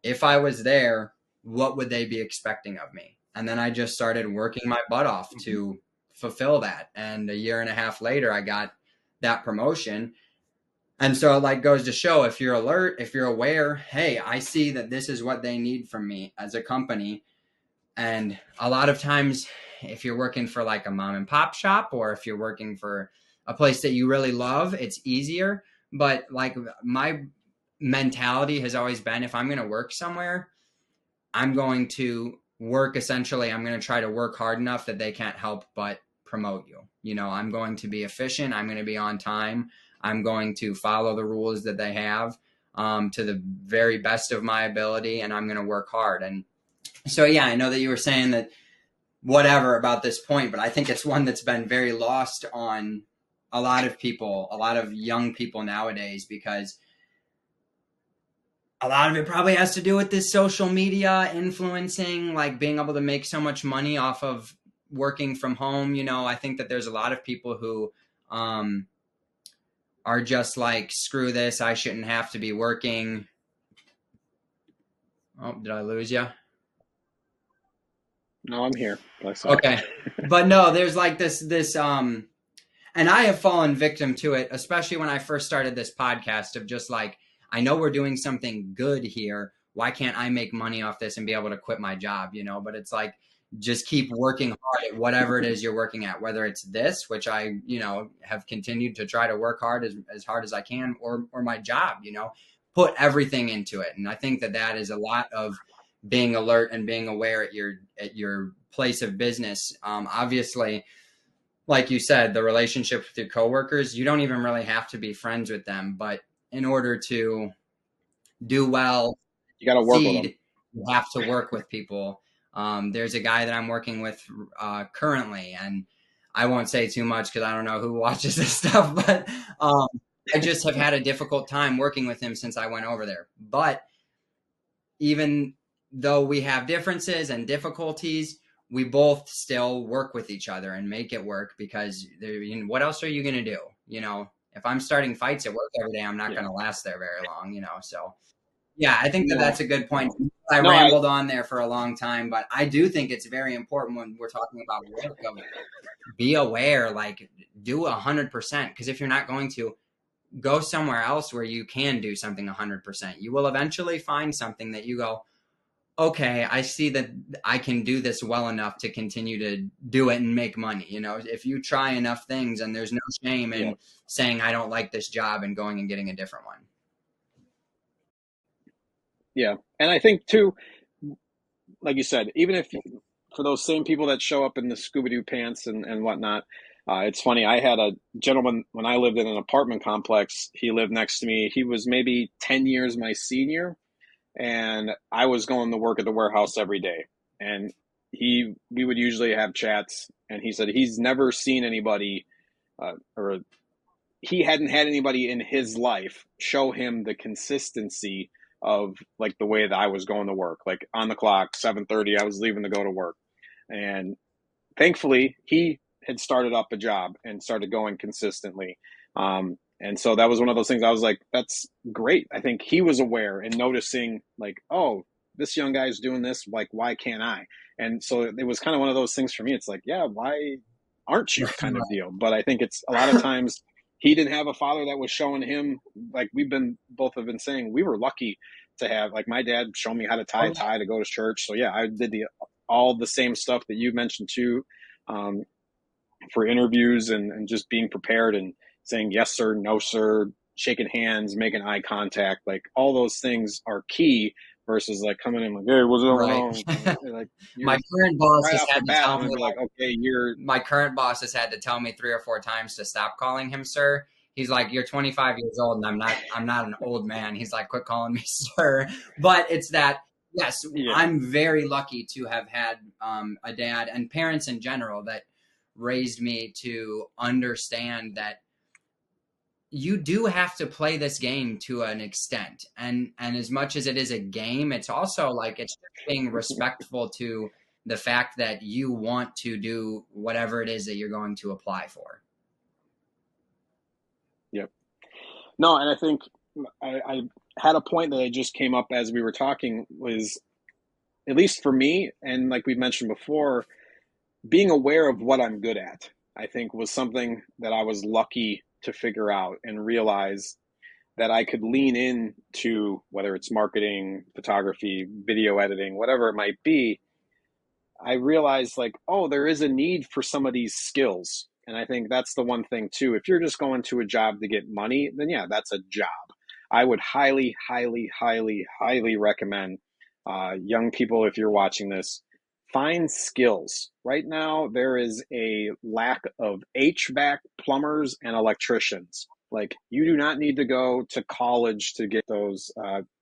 Speaker 1: if I was there, what would they be expecting of me? And then I just started working my butt off to fulfill that. And a year and a half later, I got that promotion. And so it like goes to show, if you're alert, if you're aware, hey, I see that this is what they need from me as a company. And a lot of times, if you're working for like a mom and pop shop, or if you're working for a place that you really love, it's easier. But like, my mentality has always been, if I'm going to work somewhere, I'm going to work, essentially, I'm going to try to work hard enough that they can't help but promote you. I'm going to be efficient. I'm going to be on time. I'm going to follow the rules that they have, to the very best of my ability, and I'm going to work hard. And so, yeah, I know that you were saying that whatever about this point, but I think it's one that's been very lost on a lot of people, a lot of young people nowadays, because a lot of it probably has to do with this social media influencing, like being able to make so much money off of working from home. I think that there's a lot of people who are just like, screw this, I shouldn't have to be working. Oh, did I lose you?
Speaker 2: No, I'm here.
Speaker 1: Okay. But no, there's like this, and I have fallen victim to it, especially when I first started this podcast, of just like, I know we're doing something good here. Why can't I make money off this and be able to quit my job? But it's like, just keep working hard at whatever it is you're working at, whether it's this, which I, have continued to try to work hard as hard as I can, or my job, put everything into it. And I think that is a lot of being alert and being aware at your place of business. Obviously, like you said, the relationship with your coworkers, you don't even really have to be friends with them, but in order to do well,
Speaker 2: you got to work with them.
Speaker 1: You have to work with people. There's a guy that I'm working with currently, and I won't say too much because I don't know who watches this stuff, but I just have had a difficult time working with him since I went over there. But even though we have differences and difficulties, we both still work with each other and make it work, because what else are you going to do? If I'm starting fights at work every day, I'm not going to last there very long, So, yeah, I think that's a good point. I rambled on there for a long time, but I do think it's very important when we're talking about work, of be aware, like, do 100%. Because if you're not going to, go somewhere else where you can do something 100%. You will eventually find something that you go, okay, I see that I can do this well enough to continue to do it and make money. If you try enough things, and there's no shame in saying, I don't like this job, and going and getting a different one.
Speaker 2: Yeah. And I think too, like you said, even if for those same people that show up in the Scooby-Doo pants and whatnot, it's funny. I had a gentleman when I lived in an apartment complex. He lived next to me. He was maybe 10 years my senior, and I was going to work at the warehouse every day. And we would usually have chats, and he said he's never seen anybody, or he hadn't had anybody in his life show him the consistency of like the way that I was going to work, like on the clock, 7:30, I was leaving to go to work. And thankfully he had started up a job and started going consistently. And so that was one of those things I was like, that's great. I think he was aware and noticing like, oh, this young guy's doing this. Like, why can't I? And so it was kind of one of those things for me. It's like, yeah, why aren't you kind of
Speaker 1: Right.
Speaker 2: deal. But I think it's a lot of times he didn't have a father that was showing him, like we've been both have been saying, we were lucky to have, like, my dad showed me how to tie
Speaker 1: Oh
Speaker 2: a
Speaker 1: yeah.
Speaker 2: tie to go to church. So yeah, I did the all the same stuff that you mentioned too, um, for interviews, and just being prepared and saying yes sir, no sir, shaking hands, making eye contact, like all those things are key versus like coming in like, hey, what's going
Speaker 1: Right.
Speaker 2: on? Like
Speaker 1: My
Speaker 2: you're
Speaker 1: current boss
Speaker 2: right
Speaker 1: has
Speaker 2: off the
Speaker 1: had to
Speaker 2: bat,
Speaker 1: tell
Speaker 2: I'm
Speaker 1: me
Speaker 2: gonna be like,
Speaker 1: like
Speaker 2: okay, you're
Speaker 1: my current boss has had to tell me 3 or 4 times to stop calling him sir. He's like, "You're 25 years old, and I'm not an old man." He's like, "Quit calling me sir." But it's that yes,
Speaker 2: yeah,
Speaker 1: I'm very lucky to have had a dad and parents in general that raised me to understand that you do have to play this game to an extent, and as much as it is a game, it's also like it's just being respectful to the fact that you want to do whatever it is that you're going to apply for.
Speaker 2: yep. No, and I think I had a point that I just came up as we were talking was, at least for me, and like we mentioned before, being aware of what I'm good at, I think was something that I was lucky to figure out and realize that I could lean in to, whether it's marketing, photography, video editing, whatever it might be. I realized like, oh, there is a need for some of these skills. And I think that's the one thing too. If you're just going to a job to get money, then yeah, that's a job. I would highly, highly, highly, highly recommend young people, if you're watching this, find skills. Right now, there is a lack of HVAC plumbers and electricians. Like, you do not need to go to college to get those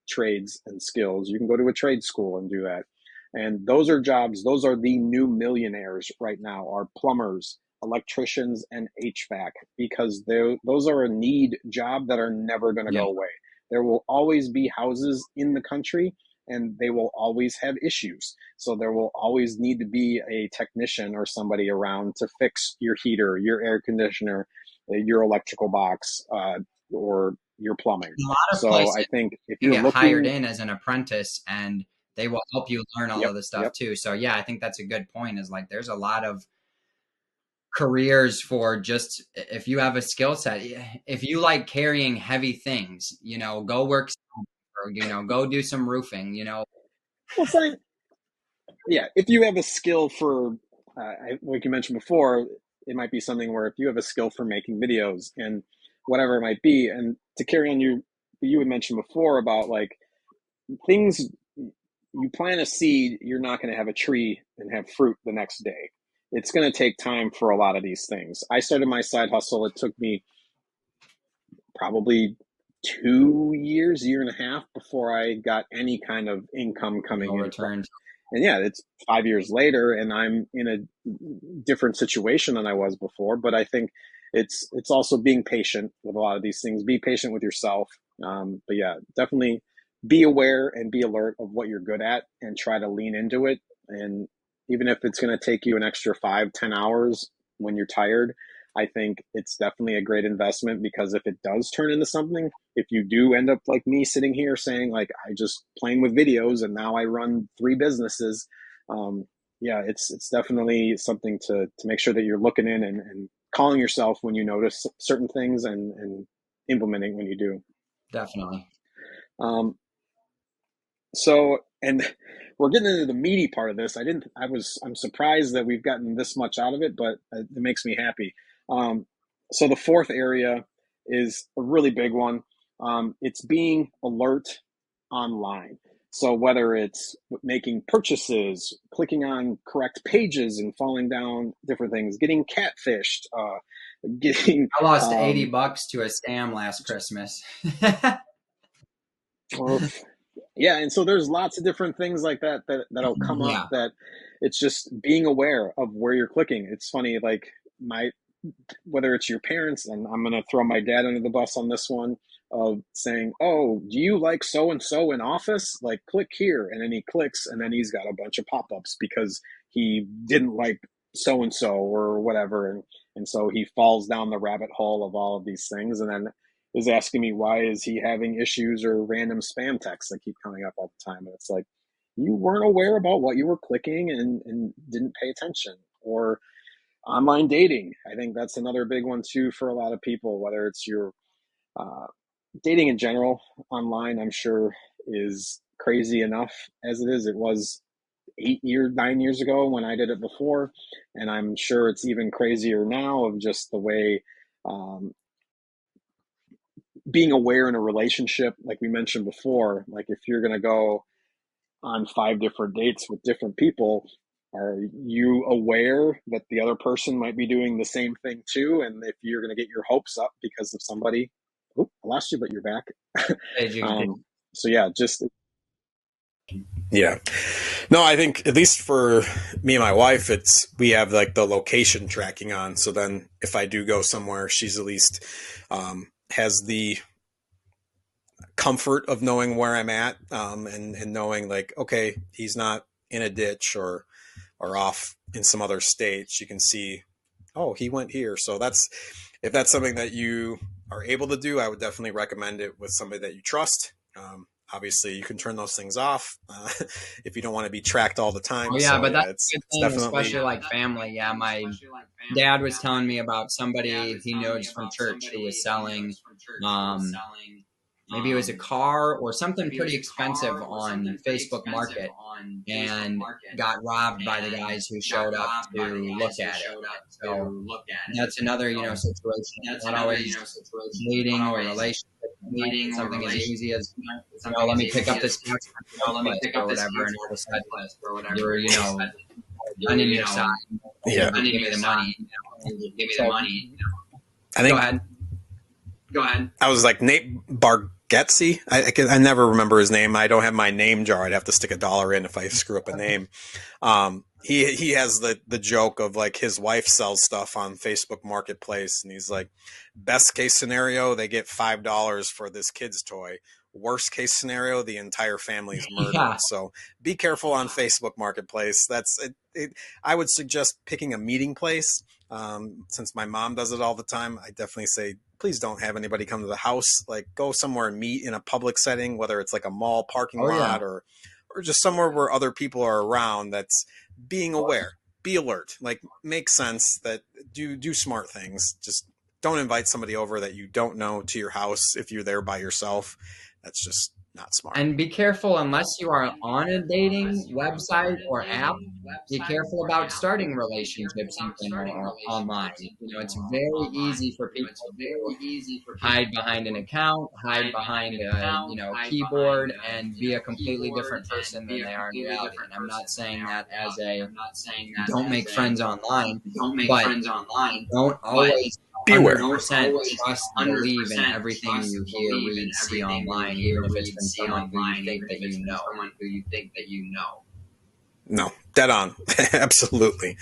Speaker 2: trades and skills. You can go to a trade school and do that. And those are jobs, those are the new millionaires right now, are plumbers, electricians, and HVAC, because those are a need job that are never going to
Speaker 1: Yeah.
Speaker 2: go away. There will always be houses in the country, and they will always have issues. So there will always need to be a technician or somebody around to fix your heater, your air conditioner, your electrical box, or your plumbing.
Speaker 1: A lot of
Speaker 2: So
Speaker 1: places
Speaker 2: I think if
Speaker 1: you
Speaker 2: you're
Speaker 1: get hired
Speaker 2: looking,
Speaker 1: in as an apprentice and they will help you learn all
Speaker 2: yep,
Speaker 1: of the stuff
Speaker 2: yep,
Speaker 1: too. So yeah, I think that's a good point is like there's a lot of careers for just if you have a skill set, if you like carrying heavy things, go work or go do some roofing.
Speaker 2: well, fine. Yeah, if you have a skill for, like you mentioned before, it might be something where if you have a skill for making videos and whatever it might be, and to carry on you had mentioned before about like things, you plant a seed, you're not going to have a tree and have fruit the next day. It's going to take time for a lot of these things. I started my side hustle. It took me probably 2 years, year and a half before I got any kind of income coming
Speaker 1: You'll
Speaker 2: in from
Speaker 1: return.
Speaker 2: it. And yeah, it's 5 years later, and I'm in a different situation than I was before. But I think it's also being patient with a lot of these things. Be patient with yourself. But yeah, definitely be aware and be alert of what you're good at, and try to lean into it. And even if it's going to take you an extra 5, 10 hours when you're tired, I think it's definitely a great investment, because if it does turn into something, if you do end up like me sitting here saying like I just playing with videos and now I run 3 businesses, um, yeah, it's definitely something to make sure that you're looking in, and calling yourself when you notice certain things, and implementing when you do.
Speaker 1: Definitely.
Speaker 2: Um, so, and we're getting into the meaty part of this. I'm surprised that we've gotten this much out of it, but it makes me happy. Um, so the fourth area is a really big one. It's being alert online. So whether it's making purchases, clicking on correct pages and falling down different things, getting catfished, getting,
Speaker 1: I lost 80
Speaker 2: um,
Speaker 1: bucks to a scam last Christmas.
Speaker 2: yeah, and so there's lots of different things like that'll come up,
Speaker 1: Yeah.
Speaker 2: that it's just being aware of where you're clicking. It's funny, like my whether it's your parents, and I'm gonna throw my dad under the bus on this one, of saying, "Oh, do you like so and so in Office? Like, click here," and then he clicks, and then he's got a bunch of pop-ups because he didn't like so and so or whatever, and so he falls down the rabbit hole of all of these things, and then is asking me why is he having issues or random spam texts that keep coming up all the time, and it's like, you weren't aware about what you were clicking, and didn't pay attention, or Online dating, I think that's another big one too for a lot of people, whether it's your uh, dating in general online, I'm sure is crazy enough as it is. It was 8 years, 9 years ago when I did it before, and I'm sure it's even crazier now of just the way um, being aware in a relationship, like we mentioned before, like if you're going to go on 5 different dates with different people, are you aware that the other person might be doing the same thing too? And if you're going to get your hopes up because of somebody, oh, I lost you, but you're back.
Speaker 1: As you can
Speaker 2: So yeah, just
Speaker 3: Yeah. No, I think at least for me and my wife, it's we have like the location tracking on. So then if I do go somewhere, she's at least has the comfort of knowing where I'm at, and knowing like, okay, he's not in a ditch or off in some other state. She can see, oh, he went here. So that's if that's something that you are able to do, I would definitely recommend it with somebody that you trust. Obviously, you can turn those things off if you don't want to be tracked all the time.
Speaker 1: Oh yeah,
Speaker 3: So
Speaker 1: but
Speaker 3: yeah,
Speaker 1: that's a
Speaker 3: it's
Speaker 1: good thing,
Speaker 3: definitely
Speaker 1: especially like family. Yeah, my dad was telling me about somebody he knows from church who was selling, um, maybe it was a car or something pretty expensive on Facebook Market, and got robbed by the guys who showed up to look at it. So that's another, situation. It's not always dating or relationship. It's something as easy as, let me pick up this or whatever, and all of a sudden you're, gun in your side.
Speaker 3: yeah.
Speaker 1: Give me the money. So,
Speaker 3: I think
Speaker 1: go ahead.
Speaker 3: I was like Nate Bargatze. I never remember his name. I don't have my name jar. I'd have to stick $1 in if I screw up a name. He has the joke of like his wife sells stuff on Facebook Marketplace, and he's like, best case scenario, they get $5 for this kid's toy. Worst case scenario, the entire family is murdered.
Speaker 1: Yeah.
Speaker 3: So be careful on Facebook Marketplace. I would suggest picking a meeting place. Since my mom does it all the time, I definitely say, please don't have anybody come to the house. Like go somewhere and meet in a public setting, whether it's like a mall parking lot or just somewhere where other people are around. That's being aware, be alert, like make sense that do smart things. Just don't invite somebody over that you don't know to your house if you're there by yourself. That's just not smart.
Speaker 1: And be careful, unless you are on a dating website or app, be careful about starting relationships online. It's very easy for people to hide behind an account, hide behind a keyboard, and be a completely different person than they are in reality. And I'm not saying that as a don't make friends online, but don't always
Speaker 3: Beware.
Speaker 1: 100% trust and believe in everything you hear, read, see online, even if it's from someone who you think that you know.
Speaker 3: No, dead on. Absolutely.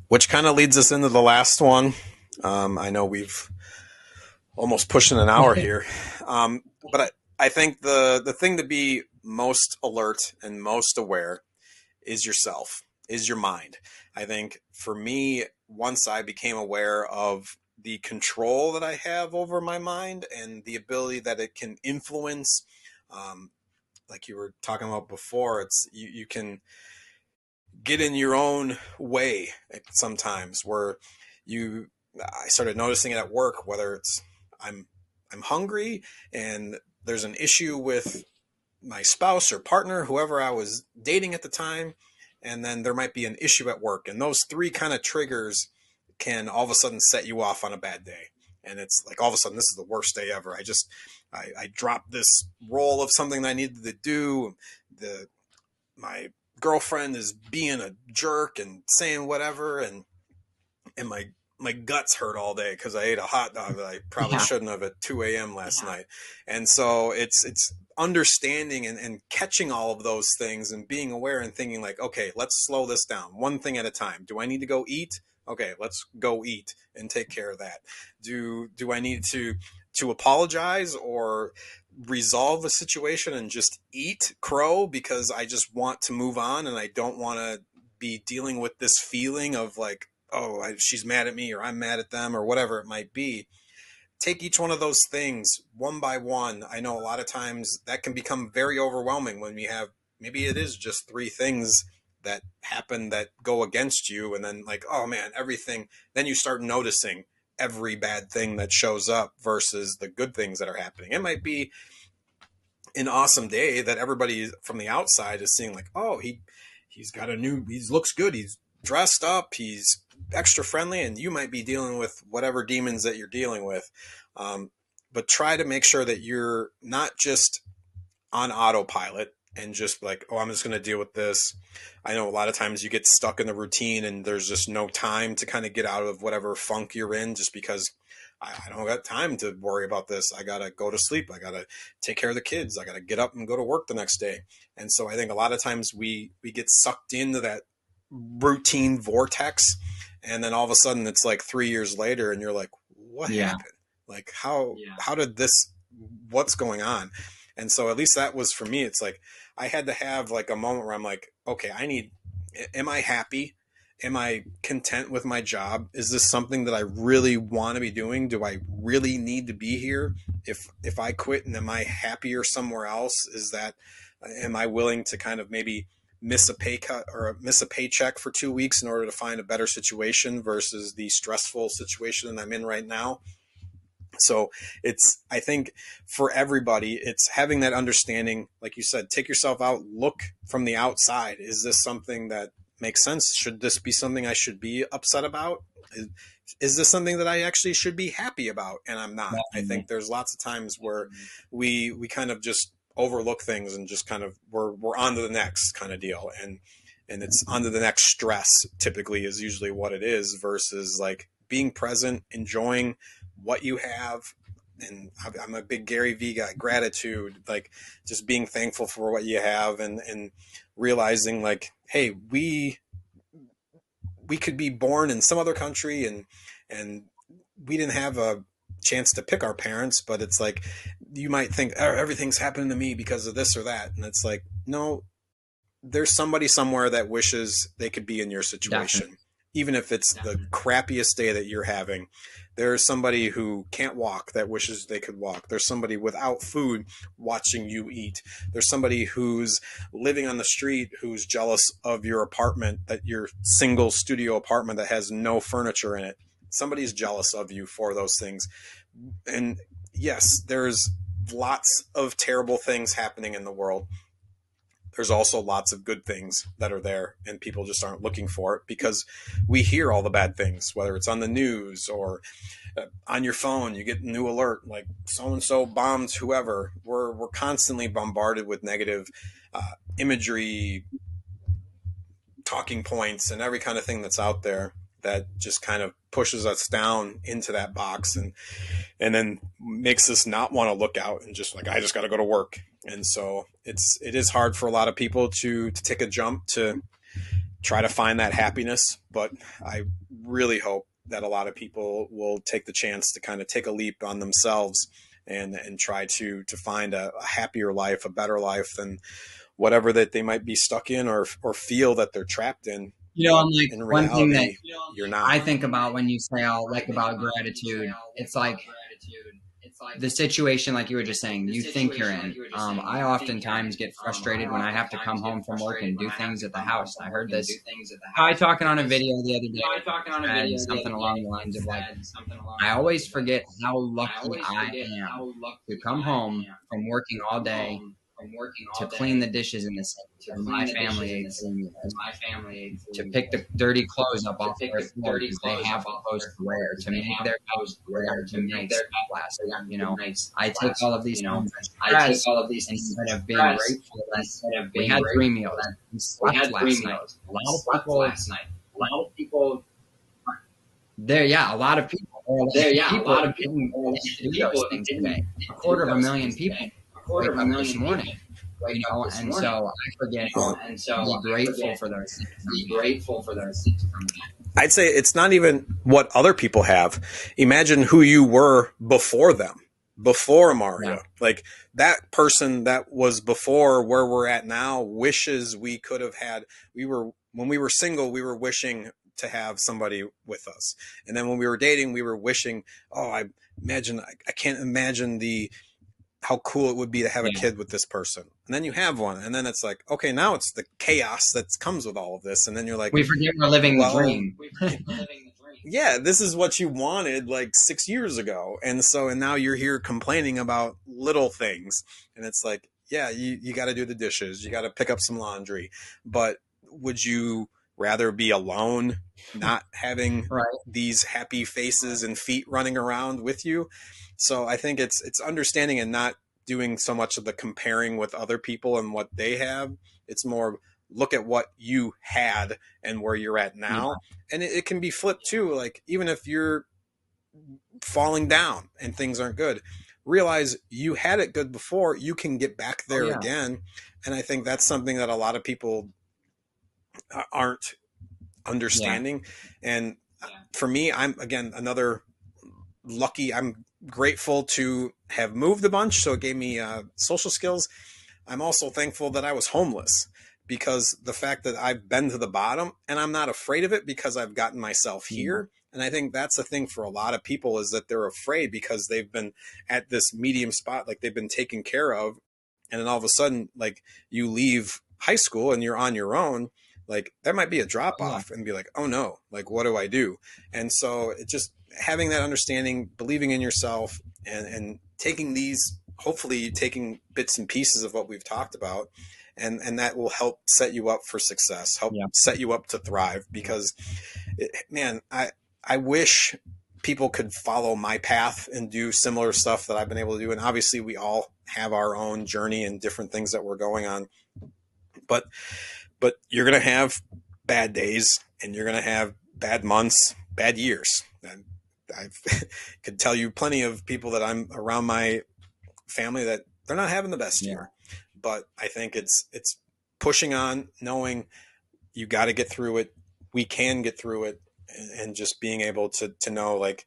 Speaker 3: Which kind of leads us into the last one. I know we've almost pushing an hour here. But I think the thing to be most alert and most aware is yourself, is your mind. I think for me, once I became aware of the control that I have over my mind and the ability that it can influence, like you were talking about before, it's you can get in your own way sometimes where I started noticing it at work, whether it's I'm hungry and there's an issue with my spouse or partner, whoever I was dating at the time, and then there might be an issue at work, and those three kind of triggers can all of a sudden set you off on a bad day. And it's like all of a sudden this is the worst day ever. I dropped this role of something that I needed to do. My girlfriend is being a jerk and saying whatever, and my guts hurt all day because I ate a hot dog that I probably shouldn't have at 2 a.m. last night. And so it's understanding and catching all of those things and being aware and thinking like, okay, let's slow this down one thing at a time. Do I need to go eat? Okay, let's go eat and take care of that. Do I need to apologize or resolve a situation and just eat crow because I just want to move on and I don't want to be dealing with this feeling of like, oh, she's mad at me or I'm mad at them or whatever it might be. Take each one of those things one by one. I know a lot of times that can become very overwhelming when we have, maybe it is just three things that happen that go against you. And then like, oh man, everything, then you start noticing every bad thing that shows up versus the good things that are happening. It might be an awesome day that everybody from the outside is seeing like, oh, he's got he looks good. He's dressed up. He's extra friendly. And you might be dealing with whatever demons that you're dealing with. But try to make sure that you're not just on autopilot and just like, oh, I'm just going to deal with this. I know a lot of times you get stuck in the routine and there's just no time to kind of get out of whatever funk you're in just because I don't got time to worry about this. I got to go to sleep. I got to take care of the kids. I got to get up and go to work the next day. And so I think a lot of times we get sucked into that routine vortex. And then all of a sudden it's like 3 years later and you're like, what happened? Like how did this, what's going on? And so at least that was for me. It's like, I had to have like a moment where I'm like, okay, am I happy? Am I content with my job? Is this something that I really want to be doing? Do I really need to be here? If I quit and am I happier somewhere else? Am I willing to kind of maybe miss a pay cut or miss a paycheck for 2 weeks in order to find a better situation versus the stressful situation that I'm in right now? So I think for everybody, it's having that understanding, like you said, take yourself out, look from the outside. Is this something that makes sense? Should this be something I should be upset about? Is this something that I actually should be happy about? And I'm not. I think there's lots of times where we kind of just overlook things and just kind of we're on to the next kind of deal. And it's on to the next stress typically is usually what it is versus like being present, enjoying what you have. And I'm a big Gary Vee guy, gratitude, like just being thankful for what you have and realizing like, hey, we could be born in some other country and we didn't have a chance to pick our parents, but it's like, you might think everything's happening to me because of this or that. And it's like, no, there's somebody somewhere that wishes they could be in your situation. Definitely. Even if it's the crappiest day that you're having, there's somebody who can't walk that wishes they could walk. There's somebody without food watching you eat. There's somebody who's living on the street who's jealous of your apartment, that your single studio apartment that has no furniture in it. Somebody's jealous of you for those things. And yes, there's lots of terrible things happening in the world. There's also lots of good things that are there and people just aren't looking for it because we hear all the bad things, whether it's on the news or on your phone, you get a new alert, like so-and-so bombed whoever. We're constantly bombarded with negative imagery, talking points, and every kind of thing that's out there that just kind of pushes us down into that box and then makes us not want to look out and just like, I just got to go to work. And so it is hard for a lot of people to take a jump to try to find that happiness. But I really hope that a lot of people will take the chance to kind of take a leap on themselves and try to find a happier life, a better life than whatever that they might be stuck in or feel that they're trapped in.
Speaker 1: You know, I'm like, in reality, one thing that
Speaker 3: you're not.
Speaker 1: I think about when you say, like about gratitude, it's like the situation, like you were just saying, you think you're in. I oftentimes get frustrated when I have to come home from work and do things at the house. I heard this guy talking on a video the other day, something along the lines of like, I always forget how lucky I am to come home from working all day to clean the dishes in the sink, and my family ate to pick the dirty clothes up off their floor because they have clothes to wear, to make their house wear, to make their class. You know, I take all of these things instead of being grateful that we had 3 meals. We slept last night. A lot of people. A lot of people do those things today. 250,000 people. This morning, you know, and so I forget. And so be grateful for those things.
Speaker 3: I'd say it's not even what other people have. Imagine who you were before them, before Mario. Yeah. Like that person that was before where we're at now wishes we could have had. When we were single, we were wishing to have somebody with us, and then when we were dating, we were wishing. Oh, I can't imagine the how cool it would be to have a
Speaker 1: Yeah.
Speaker 3: kid with this person. And then you have one. And then it's like, okay, now it's the chaos that comes with all of this. And then you're like,
Speaker 1: We forget we're living
Speaker 3: well,
Speaker 1: the dream.
Speaker 3: yeah, this is what you wanted like 6 years ago. And now you're here complaining about little things. And it's like, yeah, you got to do the dishes. You got to pick up some laundry. But would you rather be alone, not having
Speaker 1: Right.
Speaker 3: these happy faces and feet running around with you? So I think it's understanding and not doing so much of the comparing with other people and what they have. It's more look at what you had and where you're at now. And it can be flipped too. Like, even if you're falling down and things aren't good, realize you had it good before. You can get back there again. And I think that's something that a lot of people aren't understanding. And for me, I'm grateful to have moved a bunch. So it gave me social skills. I'm also thankful that I was homeless, because the fact that I've been to the bottom and I'm not afraid of it because I've gotten myself here. And I think that's the thing for a lot of people, is that they're afraid because they've been at this medium spot, like they've been taken care of. And then all of a sudden, like, you leave high school and you're on your own, like there might be a drop off and be like, oh no, like, what do I do? And so it just having that understanding, believing in yourself, and hopefully taking bits and pieces of what we've talked about. And that will help set you up for success, set you up to thrive. Because, I wish people could follow my path and do similar stuff that I've been able to do. And obviously we all have our own journey and different things that we're going on. But you're going to have bad days, and you're going to have bad months, bad years. And I could tell you plenty of people that I'm around, my family, that they're not having the best year. But I think it's pushing on, knowing you got to get through it. We can get through it, and just being able to know, like,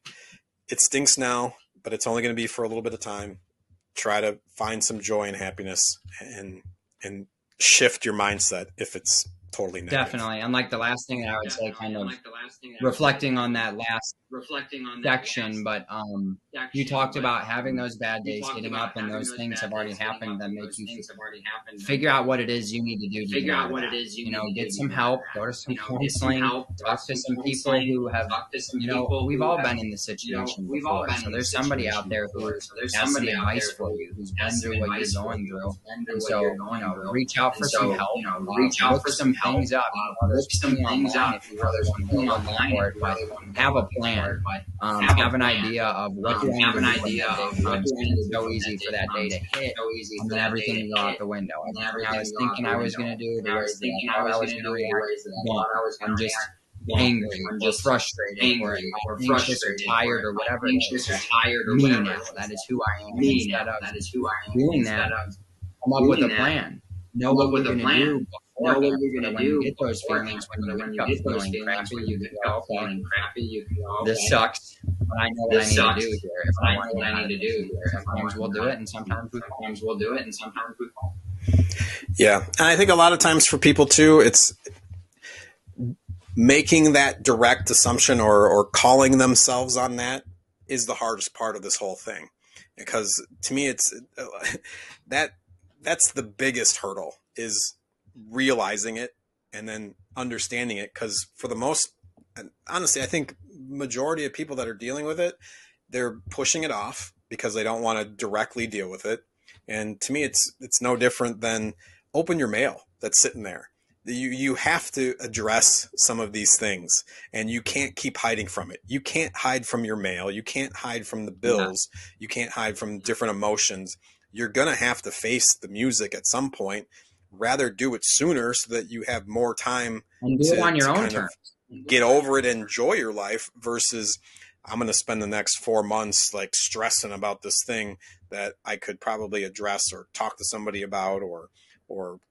Speaker 3: it stinks now, but it's only going to be for a little bit of time. Try to find some joy and happiness, and shift your mindset if it's totally negative.
Speaker 1: Definitely. And like the last thing that I would say, kind of reflecting on that last section, but you talked about having those bad days, getting up, and those things have already happened that make you figure out what it is you need to do to get out of that. You know, get some help, go to some counseling, talk to some people who have, we've all been in this situation before. So there's somebody out there who has some advice for you, who's been through what you're going through. And so, reach out for some help, look some things up, look some things up if you really want to go online for it, but have a plan. Have an idea of what you want to do. It's so easy for that day to hit, and then everything will go out the window. Everything I was thinking I was going to do, the way that I thought I was going to react, I'm just angry, or frustrated, or anxious, or tired, or whatever. Me now. That is who I am. Instead of doing that, come up with a plan. Know what you're going to do. Know what you're going to do. Get those feelings when you wake up feeling crappy. You can go, this sucks, but I know what I need to do here. If I want what I need to do here, sometimes we'll do it, and sometimes we won't.
Speaker 3: Yeah, and I think a lot of times for people too, it's making that direct assumption or calling themselves on that is the hardest part of this whole thing. Because to me, it's that's the biggest hurdle, is realizing it and then understanding it. Because for the most, honestly, I think majority of people that are dealing with it, they're pushing it off because they don't want to directly deal with it. And to me, it's no different than open your mail that's sitting there. You have to address some of these things, and you can't keep hiding from it. You can't hide from your mail. You can't hide from the bills. You can't hide from different emotions. You're going to have to face the music at some point. Rather do it sooner so that you have more time
Speaker 1: and do it on your own terms.
Speaker 3: Get over it and enjoy your life, versus I'm going to spend the next 4 months like stressing about this thing that I could probably address or talk to somebody about, or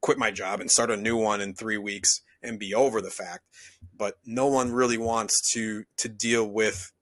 Speaker 3: quit my job and start a new one in 3 weeks and be over the fact. But no one really wants to deal with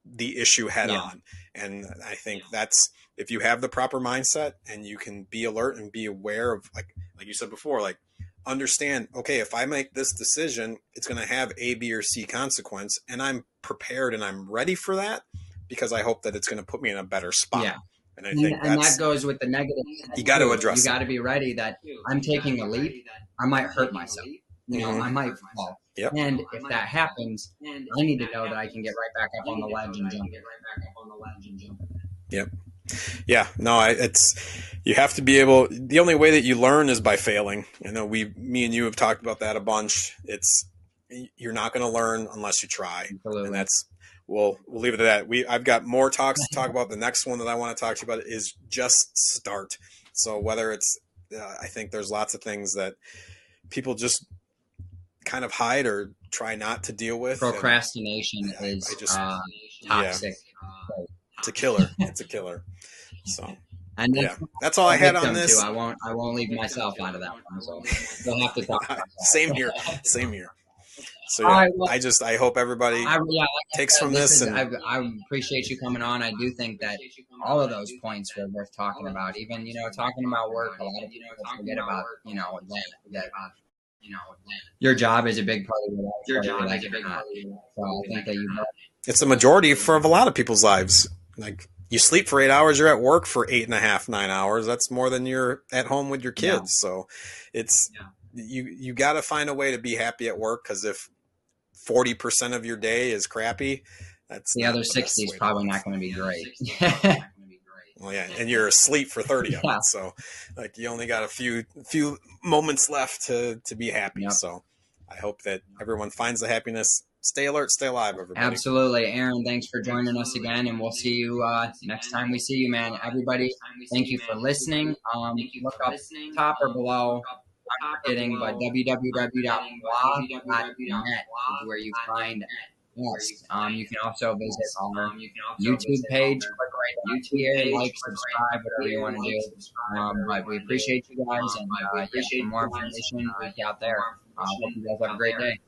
Speaker 3: the issue head on. And I think that's, if you have the proper mindset and you can be alert and be aware of, like you said before, like understand, okay, if I make this decision, it's going to have A, B, or C consequence, and I'm prepared and I'm ready for that, because I hope that it's going to put me in a better spot. And I think
Speaker 1: that goes with the negative.
Speaker 3: You got to address
Speaker 1: You got
Speaker 3: it.
Speaker 1: to be ready that I'm taking a leap. I might hurt myself. You know,
Speaker 3: Mhm.
Speaker 1: I might fall.
Speaker 3: Yep.
Speaker 1: And if that happens, I need to know that I can get right back up on the ledge and jump.
Speaker 3: Yep. Yeah. No, it's you have to be able. The only way that you learn is by failing. I know me and you have talked about that a bunch. You're not going to learn unless you try,
Speaker 1: Absolutely.
Speaker 3: and we'll leave it at that. I've got more talks to talk about. The next one that I want to talk to you about is just start. So whether it's, I think there's lots of things that people just kind of hide or try not to deal with.
Speaker 1: Procrastination is toxic.
Speaker 3: Yeah. It's a killer. It's a killer. So,
Speaker 1: and
Speaker 3: that's all I had on this.
Speaker 1: Too. I won't leave myself out of that one. So we'll have to talk about that.
Speaker 3: Same here. So yeah, right, I hope everybody takes from this. And
Speaker 1: I appreciate you coming on. I do think that all of those points were worth talking about. Even talking about work, a lot of people forget about that. Your job is a big part of your life. So I think that
Speaker 3: it's a majority for a lot of people's lives. Like, you sleep for 8 hours, you're at work for 8.5, 9 hours. That's more than you're at home with your kids. Yeah. So it's you got to find a way to be happy at work, because if 40% of your day is crappy, that's
Speaker 1: the other 60 is probably not going to be great.
Speaker 3: Well, yeah, and you're asleep for 30 of it, so like you only got a few moments left to be happy. Yep. So I hope that everyone finds the happiness. Stay alert, stay alive, everybody.
Speaker 1: Absolutely. Aaron, thanks for joining us again, and we'll see you next time we see you, man. Everybody, thank you for listening. Look up top or below. I'm forgetting, but www.blog.net is where you find us. You can also visit our YouTube page. Click right here, like, subscribe, whatever you want to do. But we appreciate you guys, and for more information, reach out there. Hope you guys have a great day.